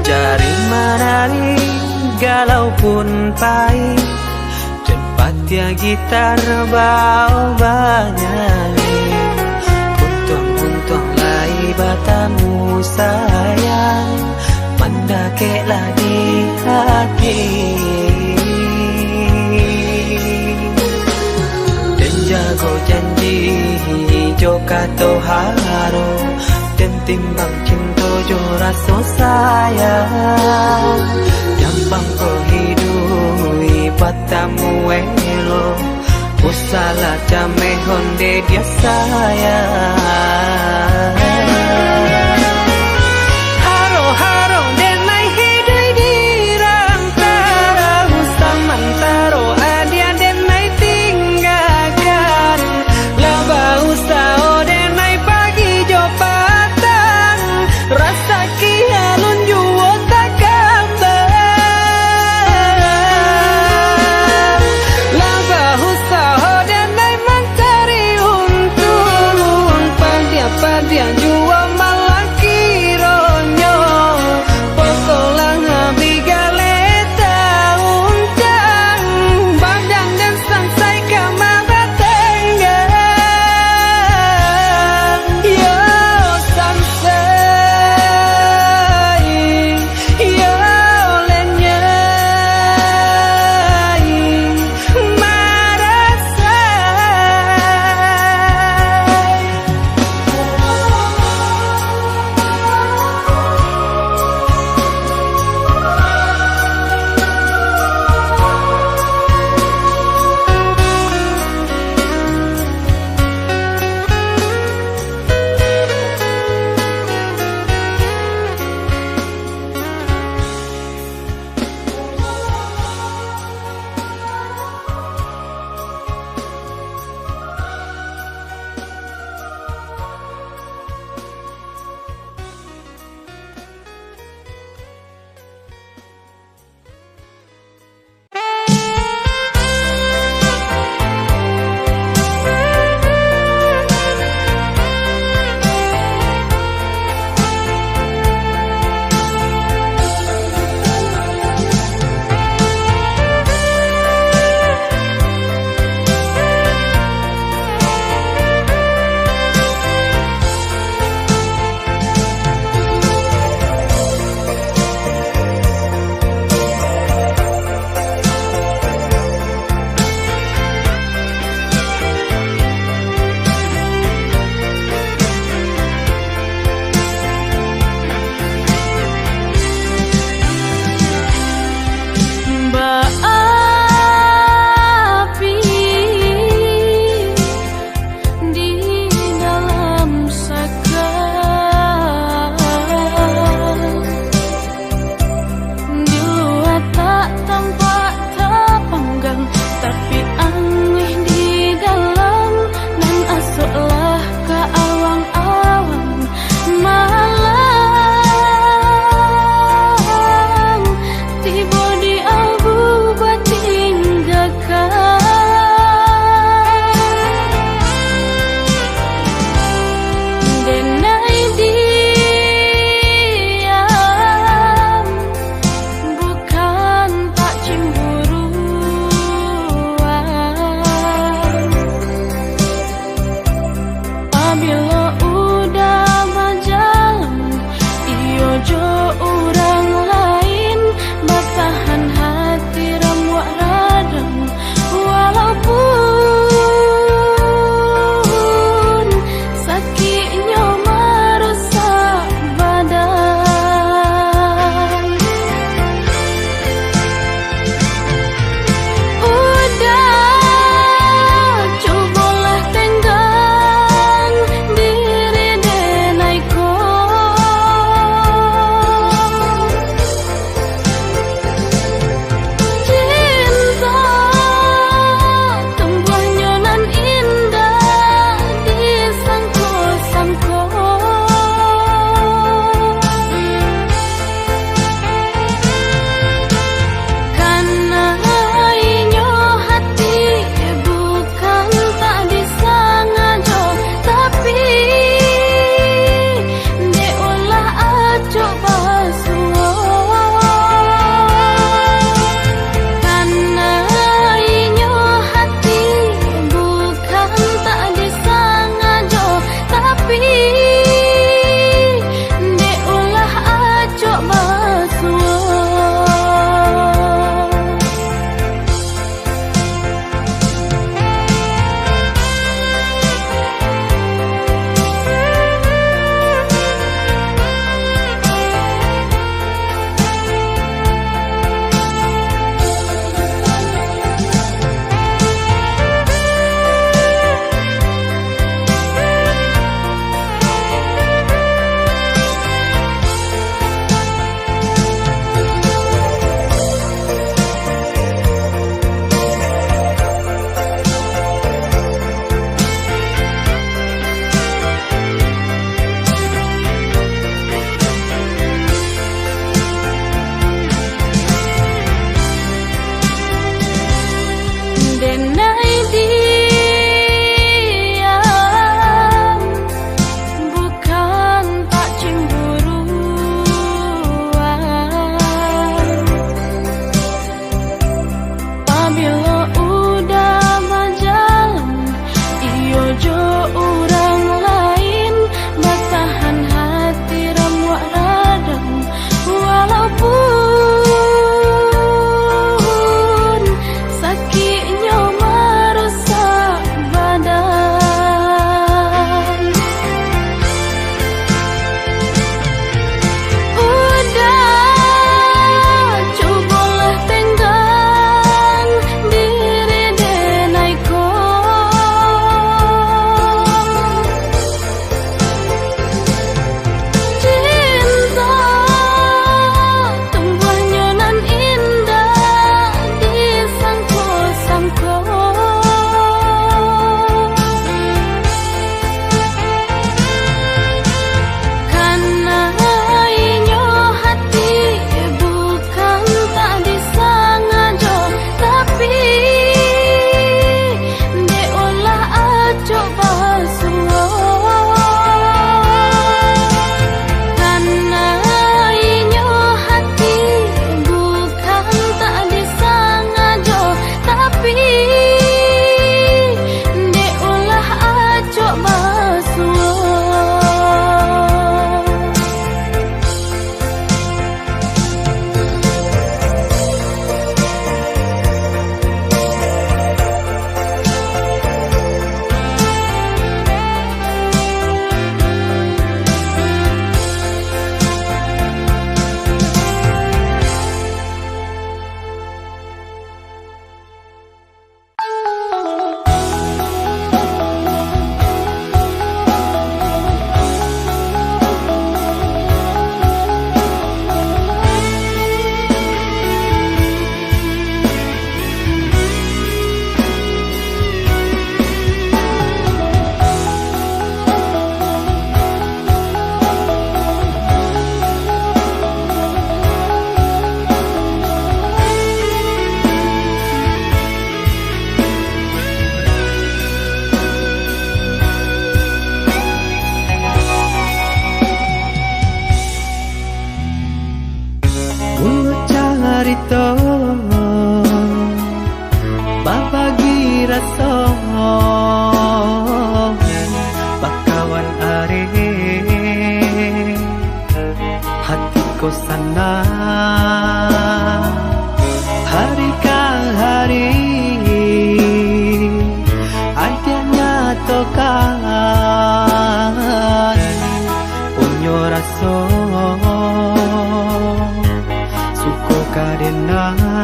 Jari menari galau pun pahit, cepat ya gitar bau banyali. Kuntung-kuntung lai batamu sayang, mandakeklah di hati. Dan jago janji joka to haro, dan timbang cinta jo rasa sayang. Jampang ko hidui batamu elo, usala jame honde dia sayang. Haro haro denai hidui dirang tarau, samantaro adia denai tinggalkan. Laba usao denai pagi jo patang, rasa kialun juo tak gambar. Laba usao denai mencari untung, padia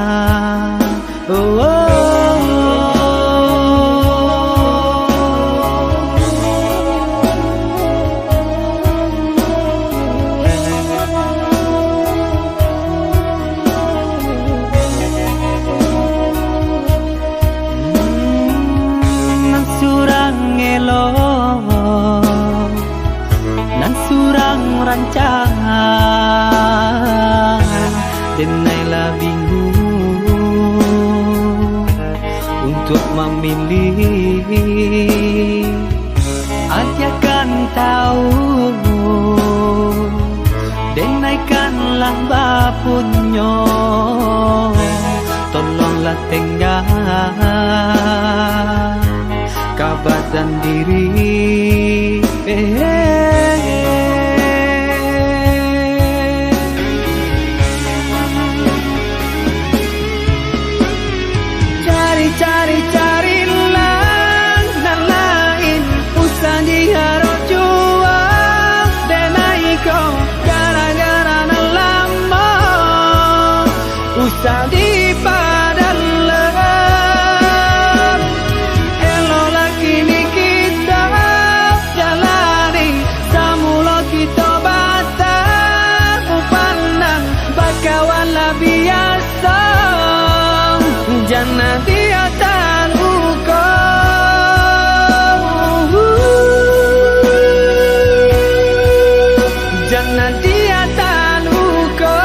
oh, oh. Nan surang rancang denailah bingung untuk memilih. Ajakan tahu denaikanlah bapunyo, tolonglah tengah kabadan diri. Cari-carilah nan lain usah diharap jual denai kau gara-gara nan lama usah dipadan leher. Elolah kini kita jalani semula kita batas pandang bakawanlah biasa. Jangan dia tahu kau, jangan dia tahu kau.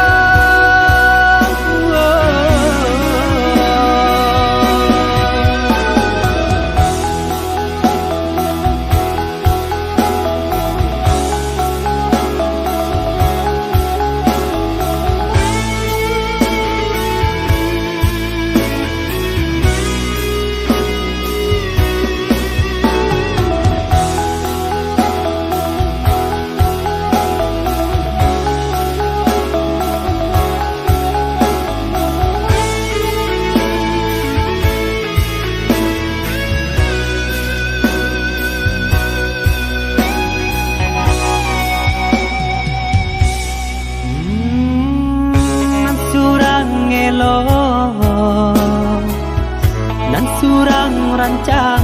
Nan surang rancang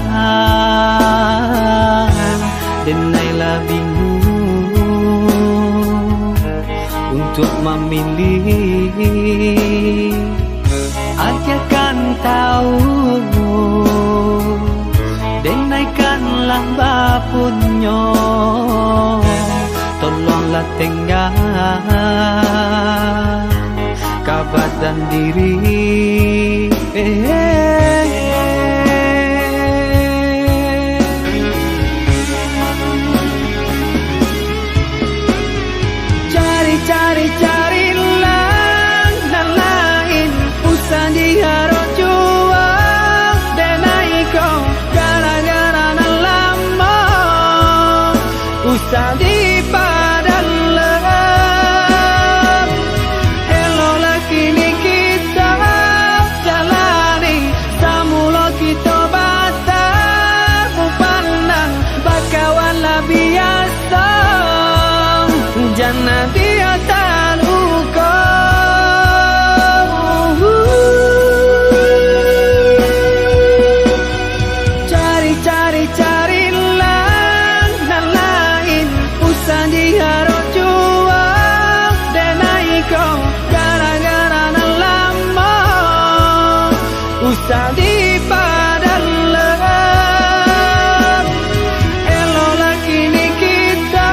denailah bingung untuk memilih. Ajakan tahu denaikanlah bapunyo, tolonglah tengah kabadan diri. Cari-carilah nan lain usah diharap jual denai kau gara-gara nan lama usah dipadan leher. Elolah kini kita jalani semula kita batas pandang bakawanlah biasa. Jangan dia tahu kau, carilah nan lain usah diharap jual denai kau gara-gara nan lama usah dipadan leher. Elolah kini kita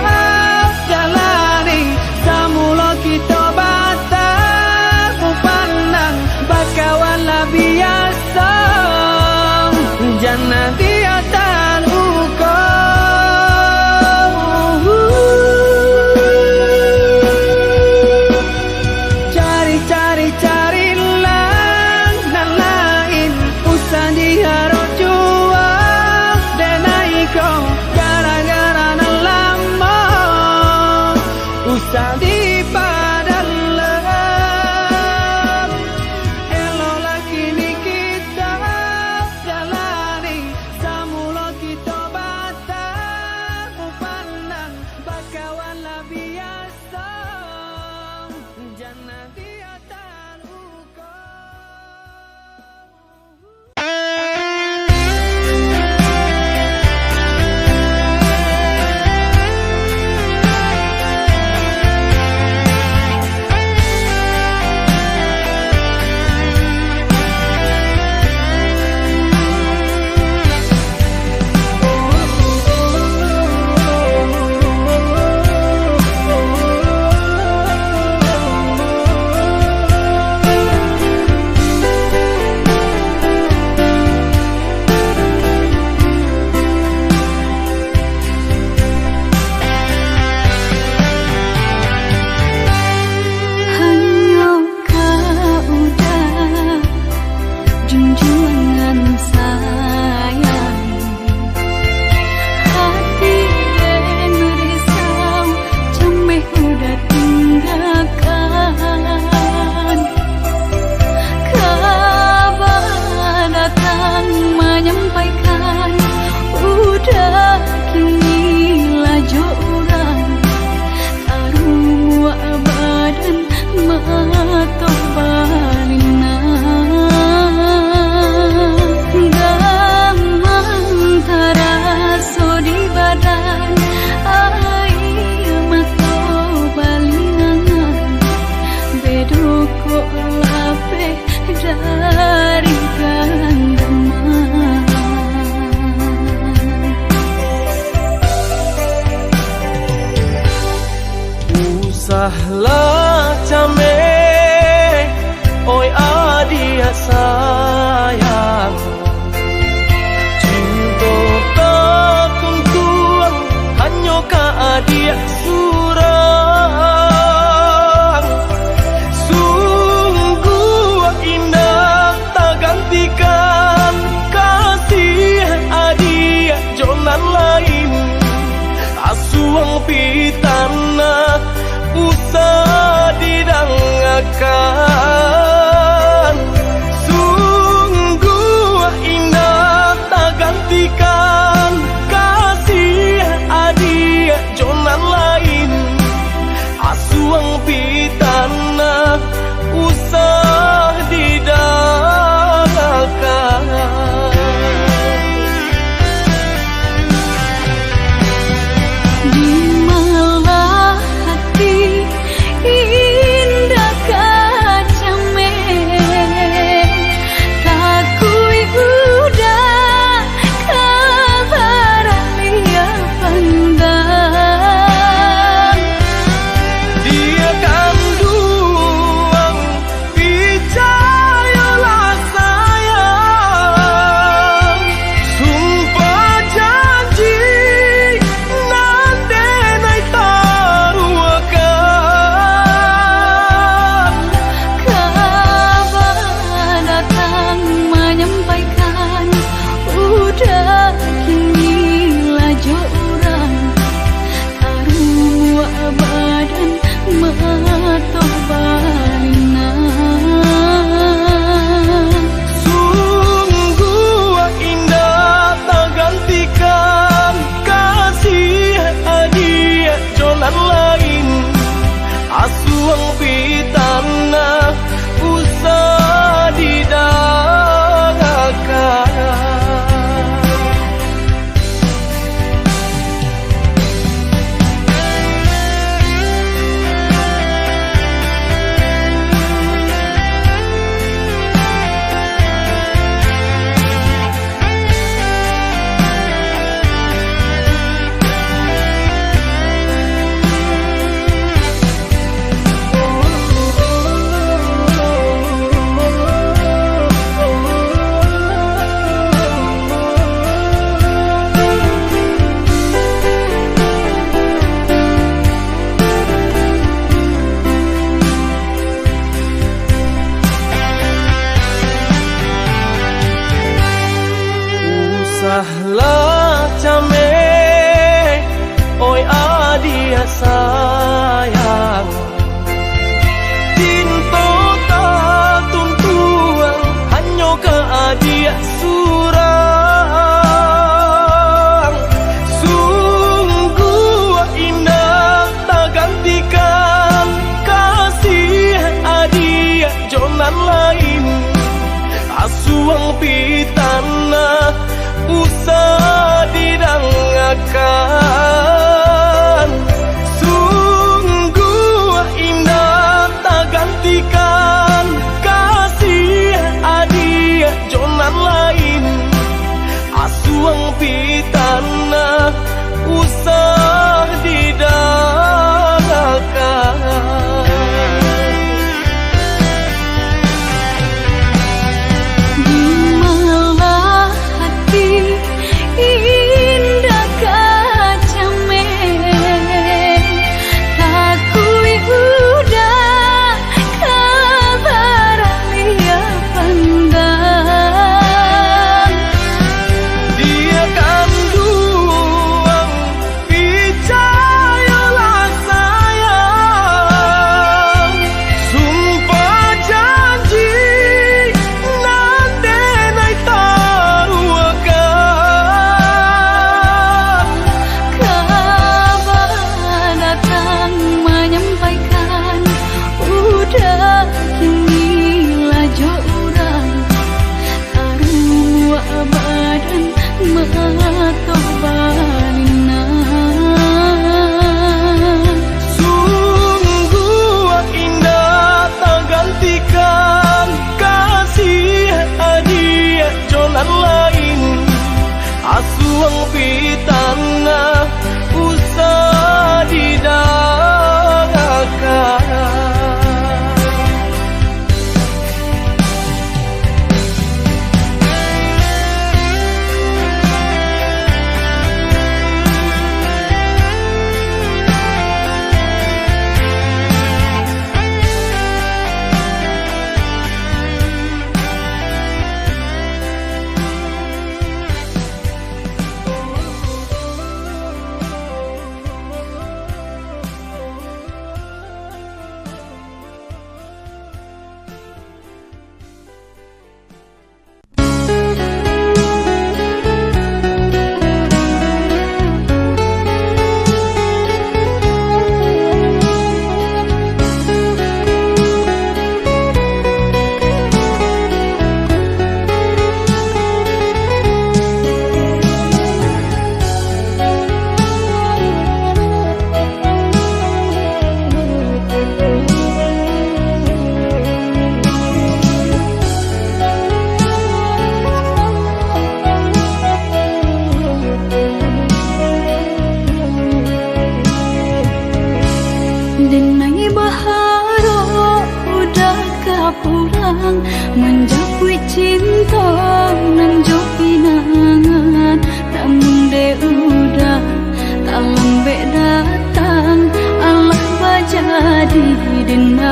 jalani semula kita batas pandang bakawanlah biasa. Jangan dia tahu kau, carilah nan lain pitana usah didangakan. Sungguh indah tak gantikan kasih adik jonan lain. Asuang pitana usah didangakan. Asuang pitana usah didangakan. Sahlah came, oi adia sayang. Cinta tak tuntuan, hanya ke adia surang. Sungguh indah tak gantikan kasih adia jonan lain. Asuang pitana usah didangakan. Sungguh indah tak gantikan kasih adik jonan lain. Asuang pitana usah didangakan.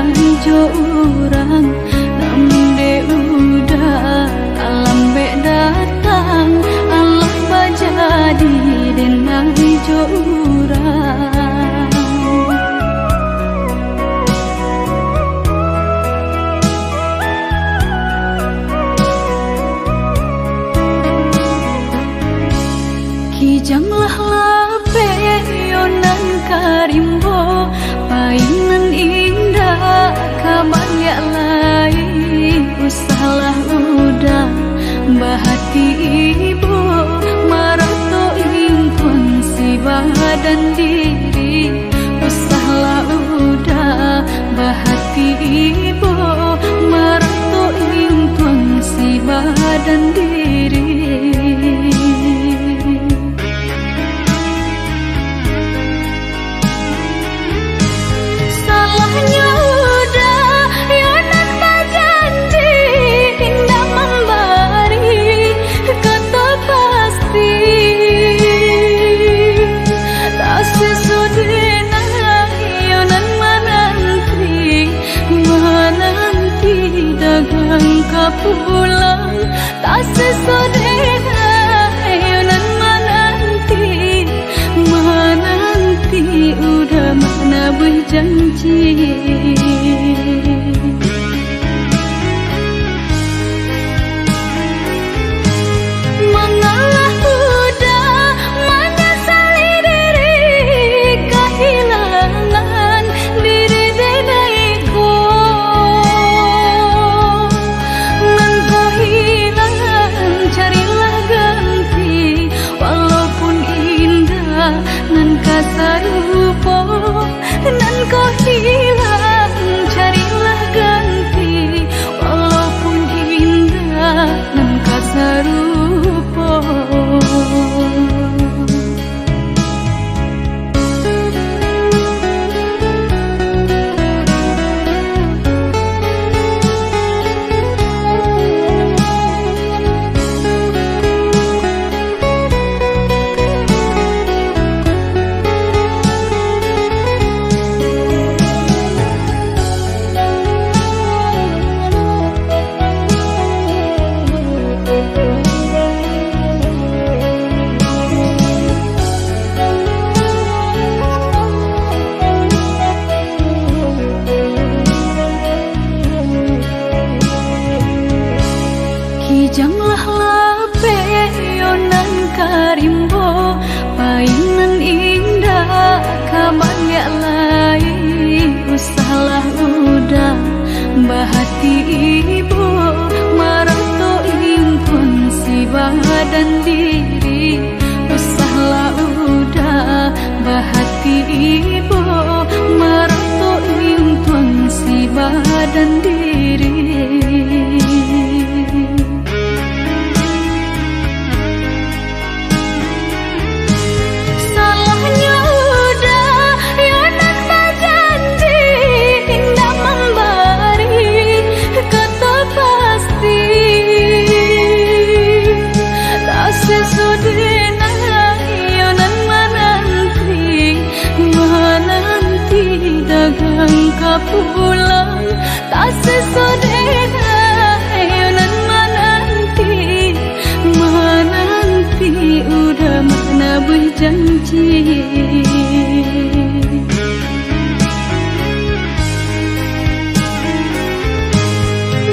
hijau urang namde udah alam be datang Allah bajadi dena hijau urang kijanglah lape yonan karimbo painan indah kabalya lai usahlah udah bahati ibu marato impun si badan diri usahlah udah bahati ibu marato impun si badan diri pulang tak sesodena yonan menanti udah mana berjanji mengalah udah menyesali diri kehilangan diri denaiku nan kasarupo nan kau hilang carilah ganti walaupun indah nan kasarupo kijanglah lape yonan karimbo painan indah kabalya lai usahlah udah bahati ibu marato impun si badan diri usahlah udah bahati ibu marato impun si badan diri pulang tak sesodena yonan menanti udah mana berjanji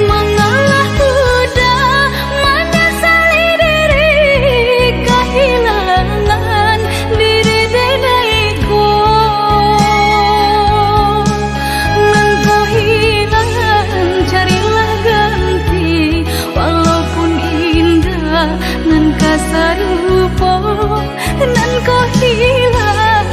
mengalah udah menyesali diri kehilangan diri denaiku carilah ganti walaupun indah nan kasarupo nan kau hilang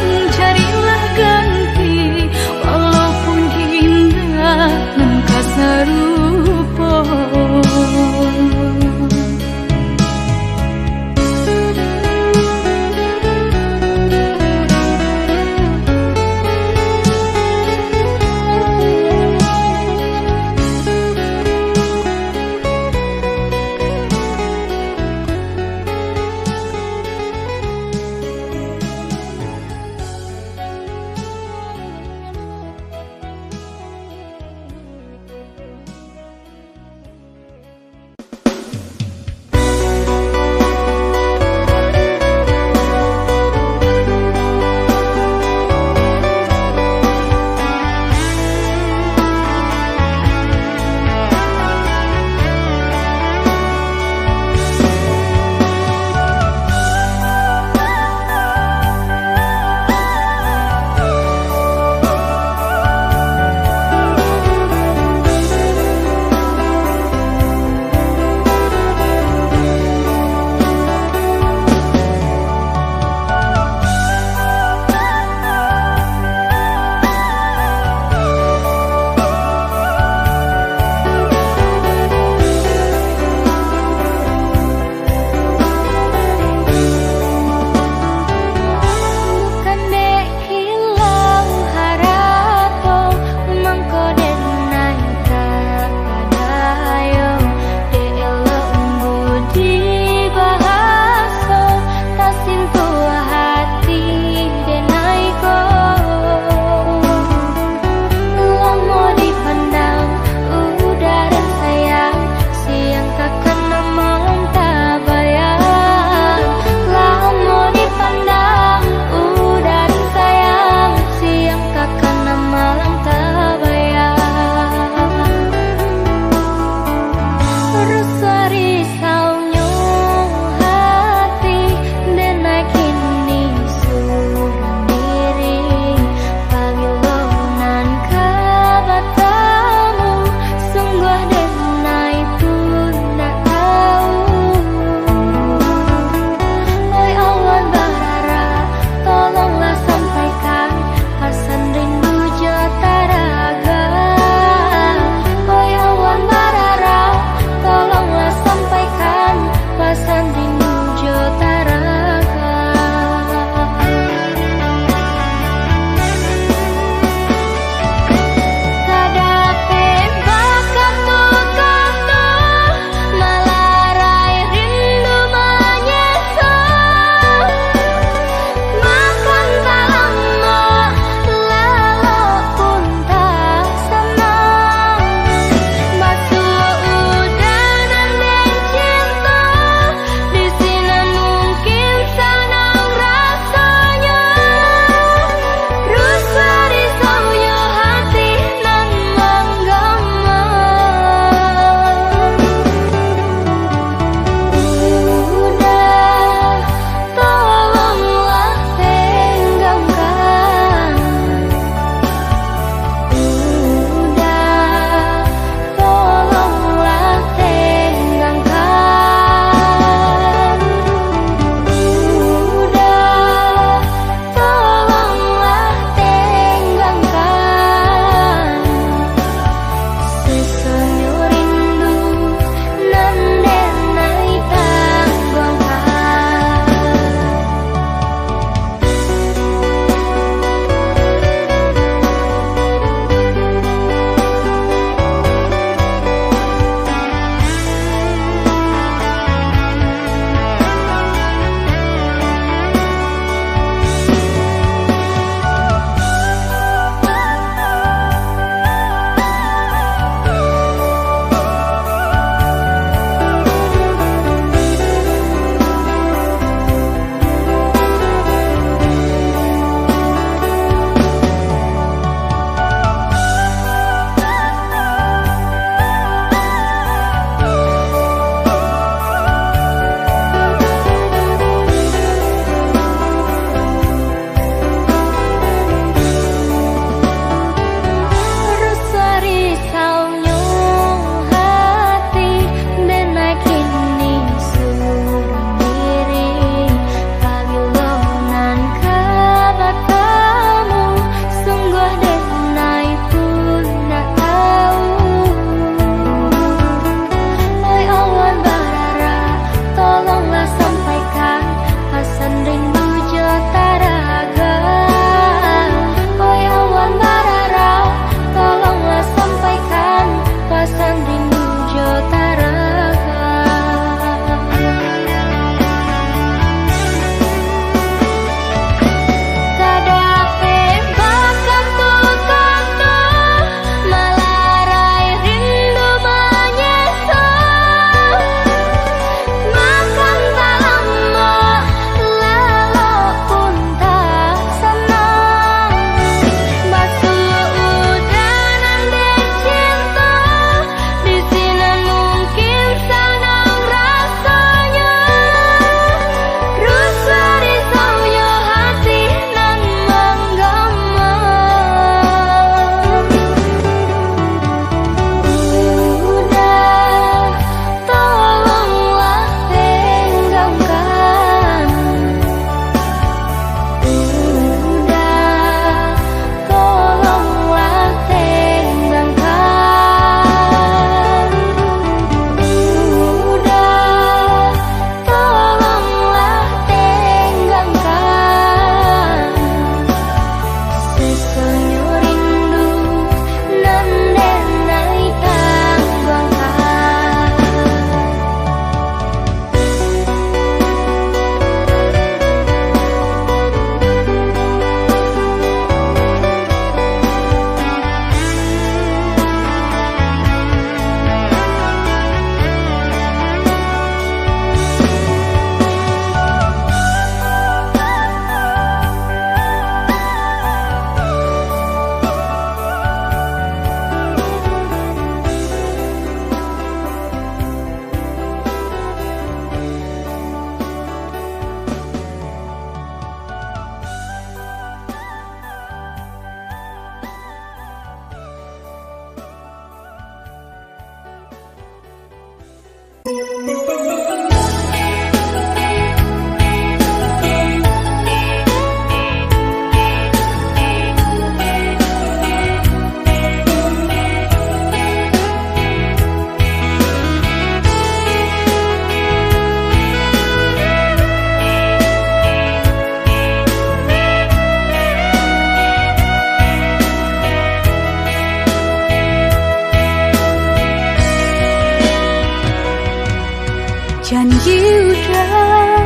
Janji udah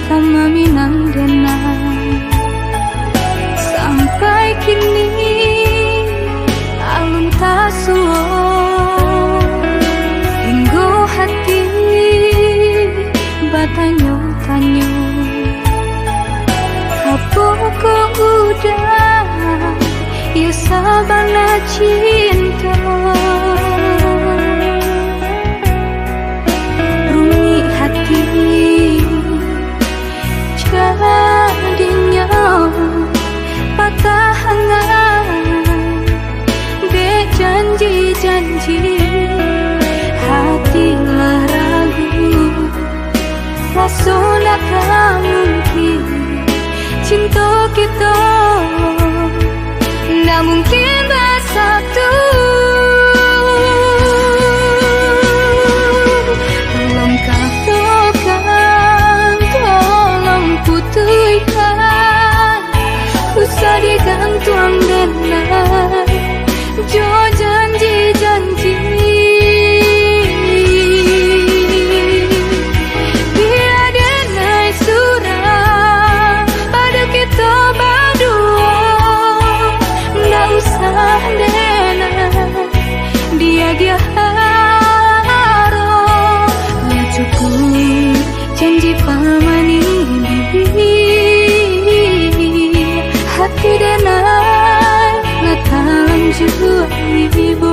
sama minang denang, sampai kini alun tak suo. Hingga hati batanyo-tanyo, apa kau udah ya sabana cinta. Jadinya patah hangat dek janji-janji, hatilah ragu, rasa tak mungkin cinta kita tak mungkin bersatu. Tolong katakan, tolong putuskan, usah digantung dengan jo janji-janji. Bila dia naik surah pada kita berdua, nggak usah dengar dia harap ya cukup janji pamani hati denai ngatalan jua ibu.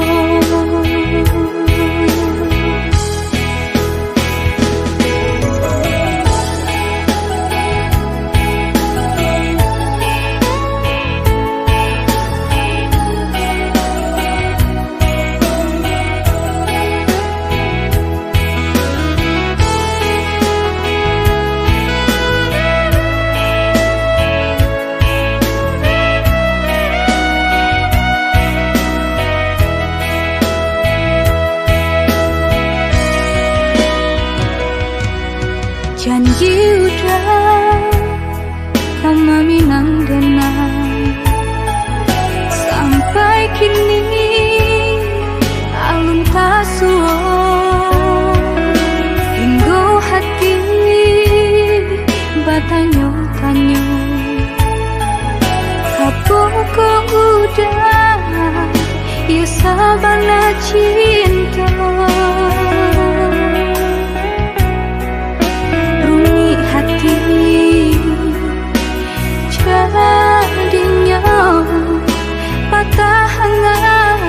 Janji udah sama minang denang, sampai kini alun tak suo. Hingga hati batanyo-tanyo, apa kau udah ya sabana cinta. Jadinya patah hangat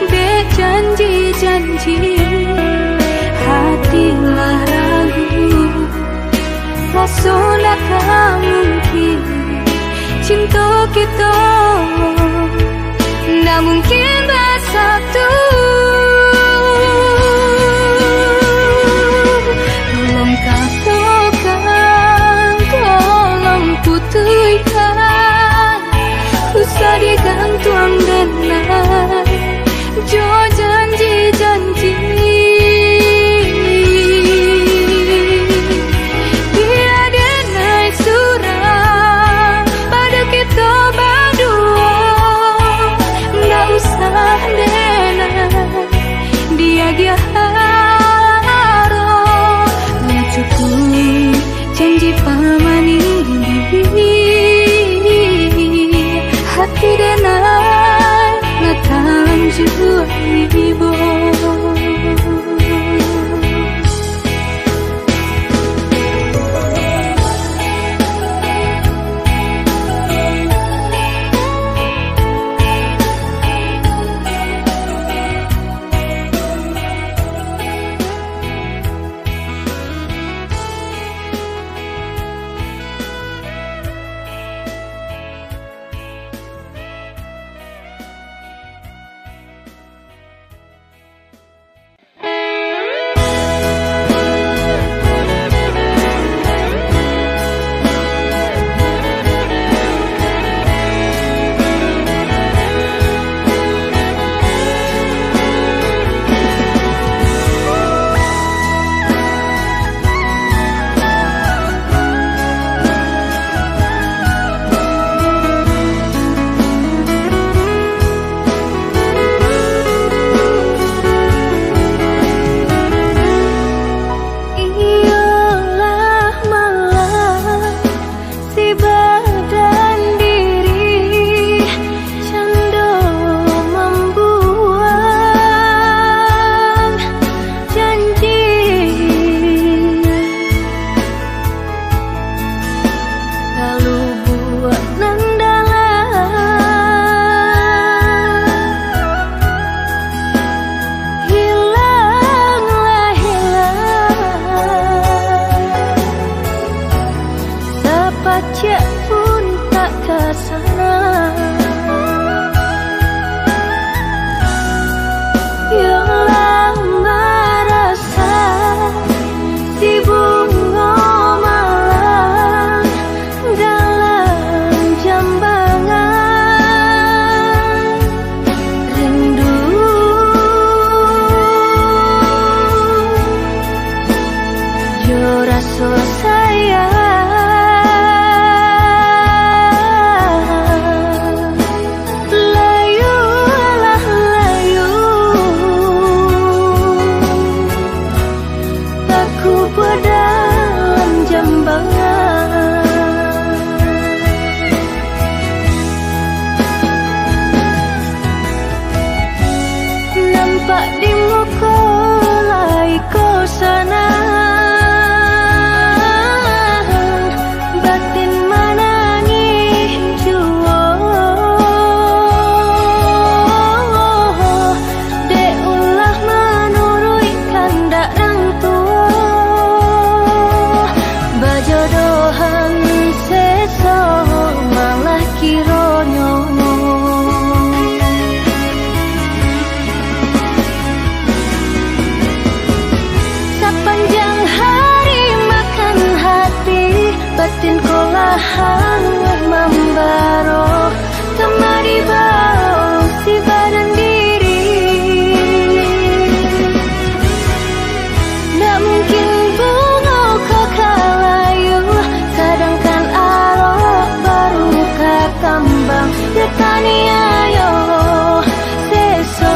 dek janji-janji, hatilah ragu, rasa tak mungkin cinta kita tak mungkin bersatu. Tolong katakan, tolong putuskan, usah digantung dengan jo janji-janji. Bila dia naik surah pada kita berdua, nggak usah dengar dia harap ya cukup janji pamani hati denai ngatalan jua ibu. rasa sayang. Layulah layu, aku berdalam jambangan. Nampak di muka lai kau sana, batin menangis jua. Dek ulah menurut kandak orang tua, bajodohan seso malah kironyo. Sepanjang hari makan hati, batin kolahan membaro, temari bau si badan diri. Tak mungkin bunga kau kalayu, sedangkan arah baru kekambang. Yatani ayo seso.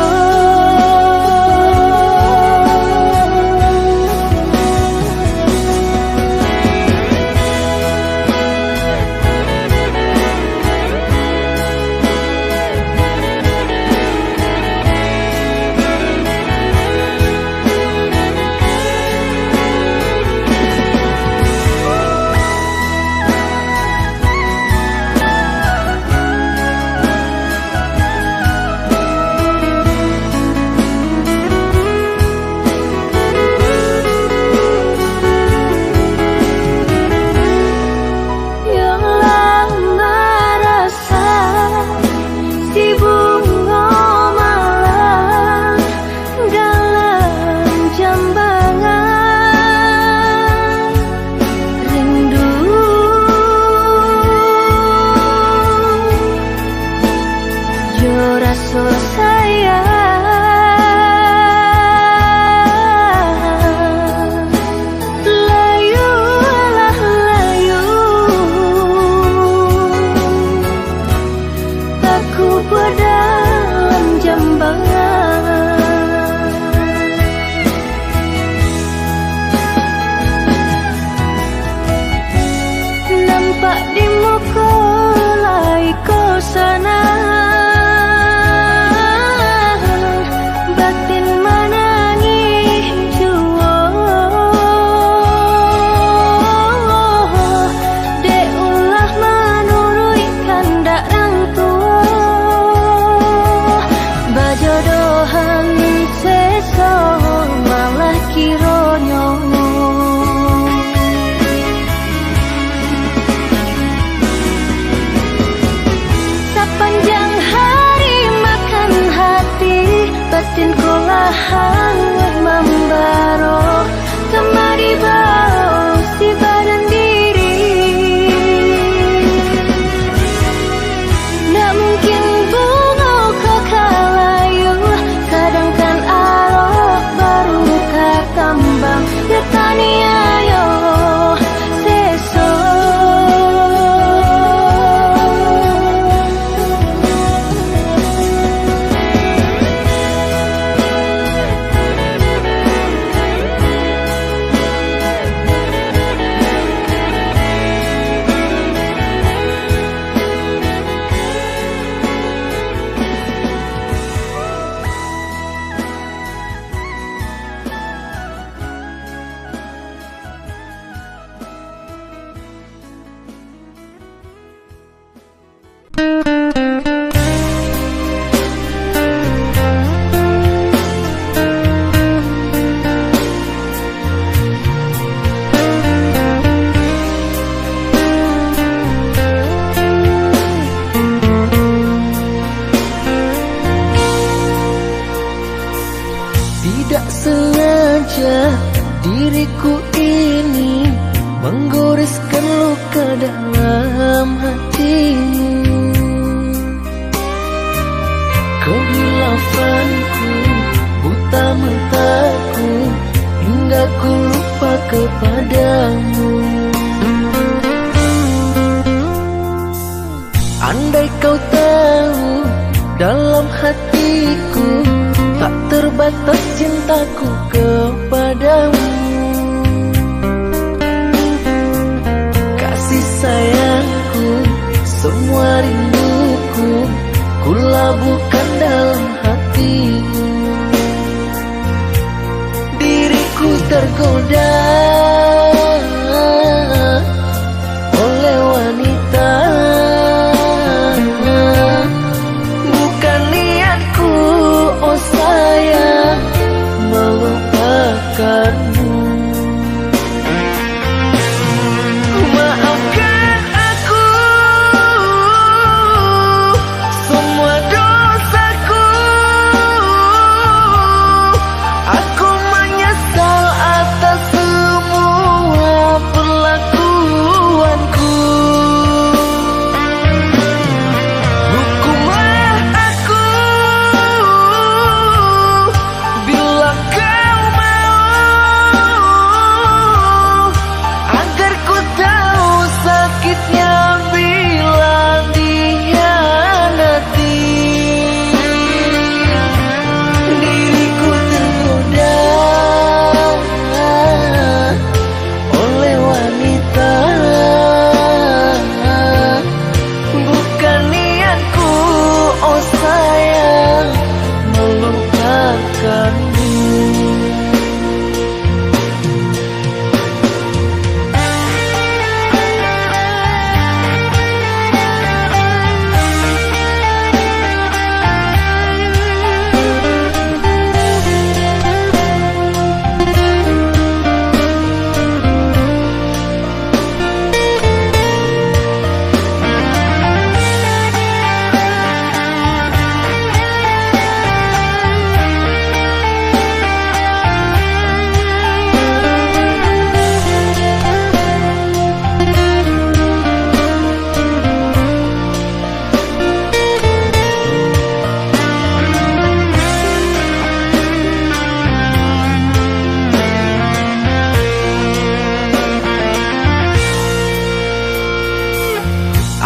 Rasa sayang. Layulah layu, aku berdalam jambangan. Nampak di muka lai kau sana, batin menangis jua. Dek ulah menurut kandak orang tua, bajodohan seso malah kironyo. Sepanjang hari makan hati, batin kolahan membaro, temari bau si badan diri. Tak mungkin bunga kau kalayu, sedangkan arah baru kekambang. Yatani ayo seso. Tidak sengaja diriku ini menggoreskan luka dalam hatimu. Kehilafanku, buta mataku, hingga ku lupa kepadamu. Andai kau tahu dalam hatiku tak terbatas cintaku kepadamu. Kasih sayangku, semua rinduku ku labuhkan dalam hatimu. Diriku tergoda oleh wanita, bukan niatku, oh sayang, melupakanmu. Maafkan aku semua dosaku, aku menyesal atas semua perlakuanku. Hukumlah aku bila kau mau, agar ku tahu sakitnya bila dikhianati. Diriku tergoda oleh wanita, bukan niatku, oh sayang, melupakanmu.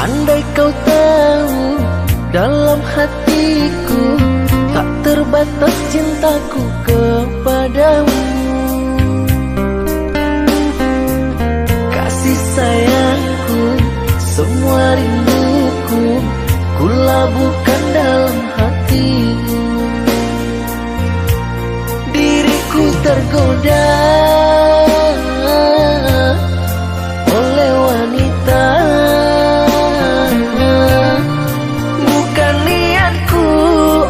Andai kau tahu dalam hatiku tak terbatas cintaku kepadamu. Kasih sayangku, semua rinduku ku labuhkan dalam hatimu. Diriku tergoda oleh wanita, bukan niatku,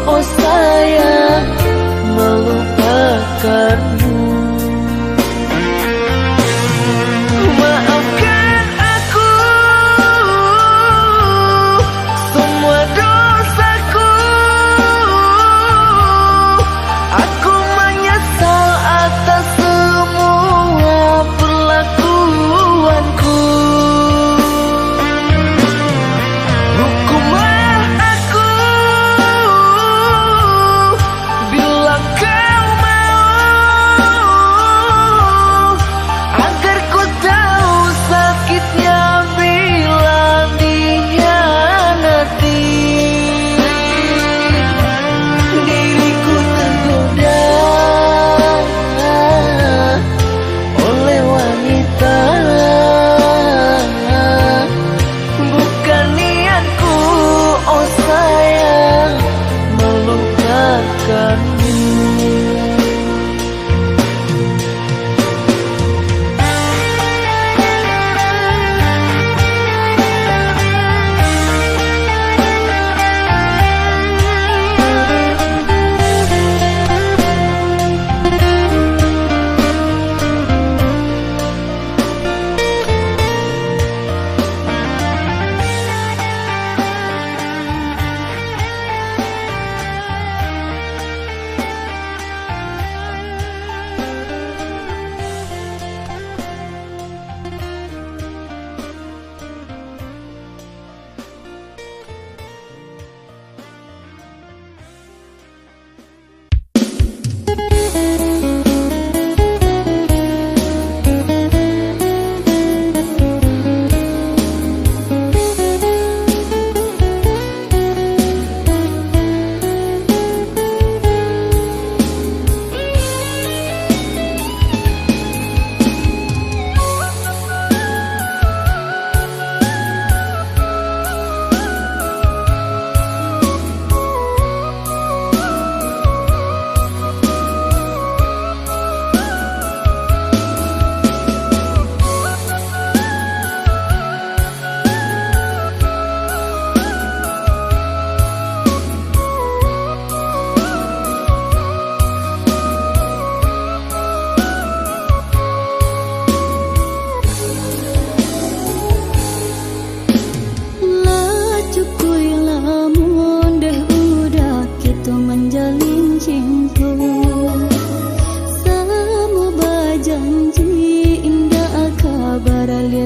oh sayang, melupakanmu. Maafkan aku semua dosaku, aku menyesal atas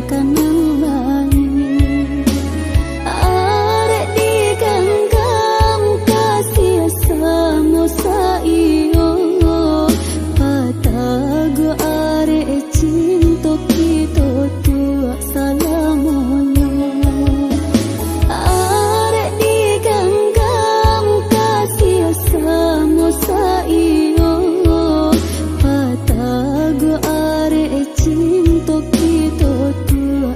kanang lain. Arek digenggam kasih samo sa iyo, patago arek cinta kita tua salamonyo. Arek digenggam kasih samo sa iyo, patago arek cinta kita tua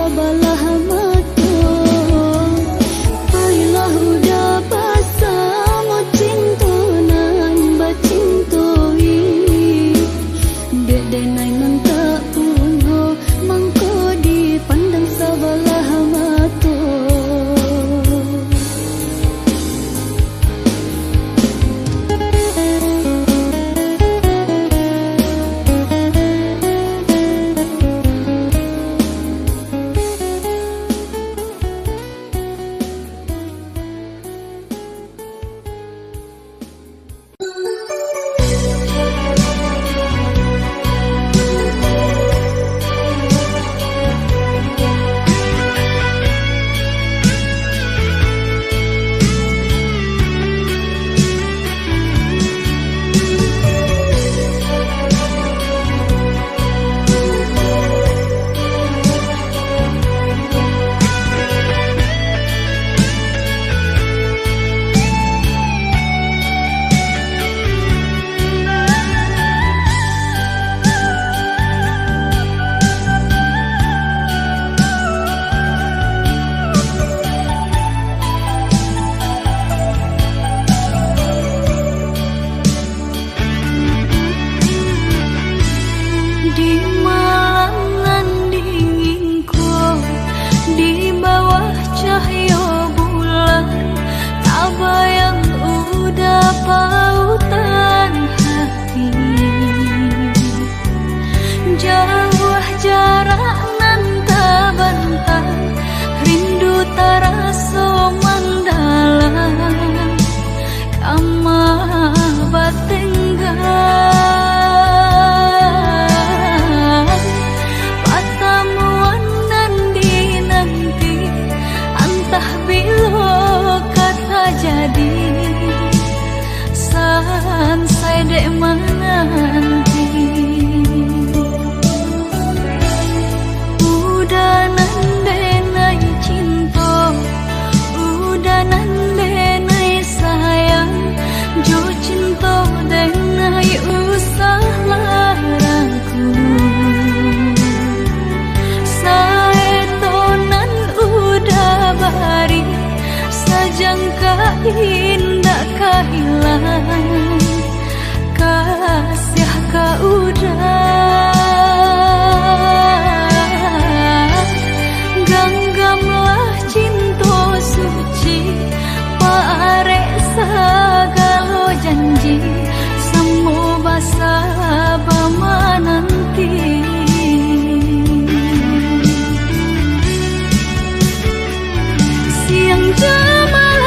sabalah mata. Pailah udah basah mau cinta nan bacintoi. Dek denai nan tak punya mangko dipandang sabalah mata. Di malam nan dinginku, di bawah cahaya bulan, tak bayang udah pautan hati. Jauh jarak nan tak bantah, rindu tak rasa mendalam, kamah batenggang. Jadi sansai dek menanti. Udah nandenai cinta, udah nandenai sayang, jo cinta denai usah larangku. Saetonan udah bari sajangka indah kehilang, kasih kau udah genggamlah cinta suci, parek segala janji, semua basa bama nanti. Siang jemaah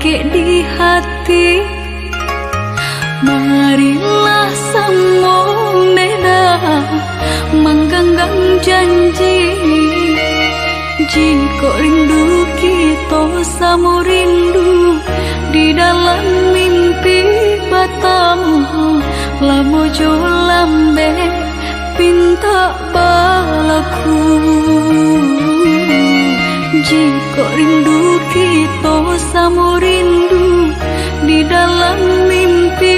ke di hati. Marilah semua beda mengganggang janji. Jika rindu kita sama rindu di dalam mimpi batamu, lamojo lambe pinta balaku. Jika rindu kita sama rindu di dalam mimpi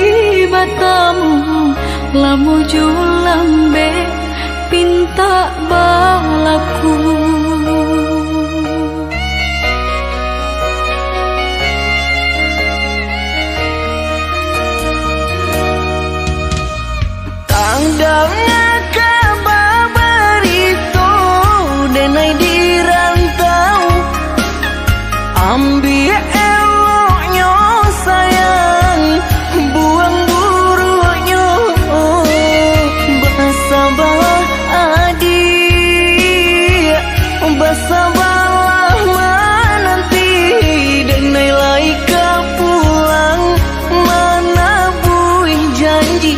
batamu, lamojo lambe pinta balaku. Tandangnya kabar itu denai di rantau, ambil eloknya sayang, buang buruknya. Bersabarlah adik, bersabarlah menanti, denai laika pulang mana buih janji.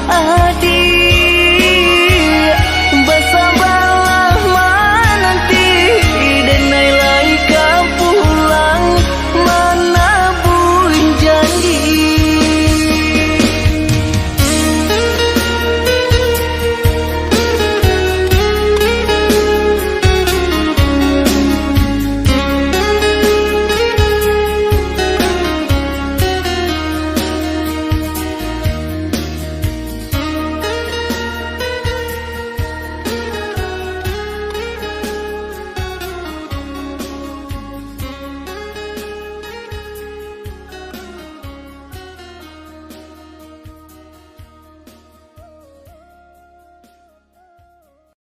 ah.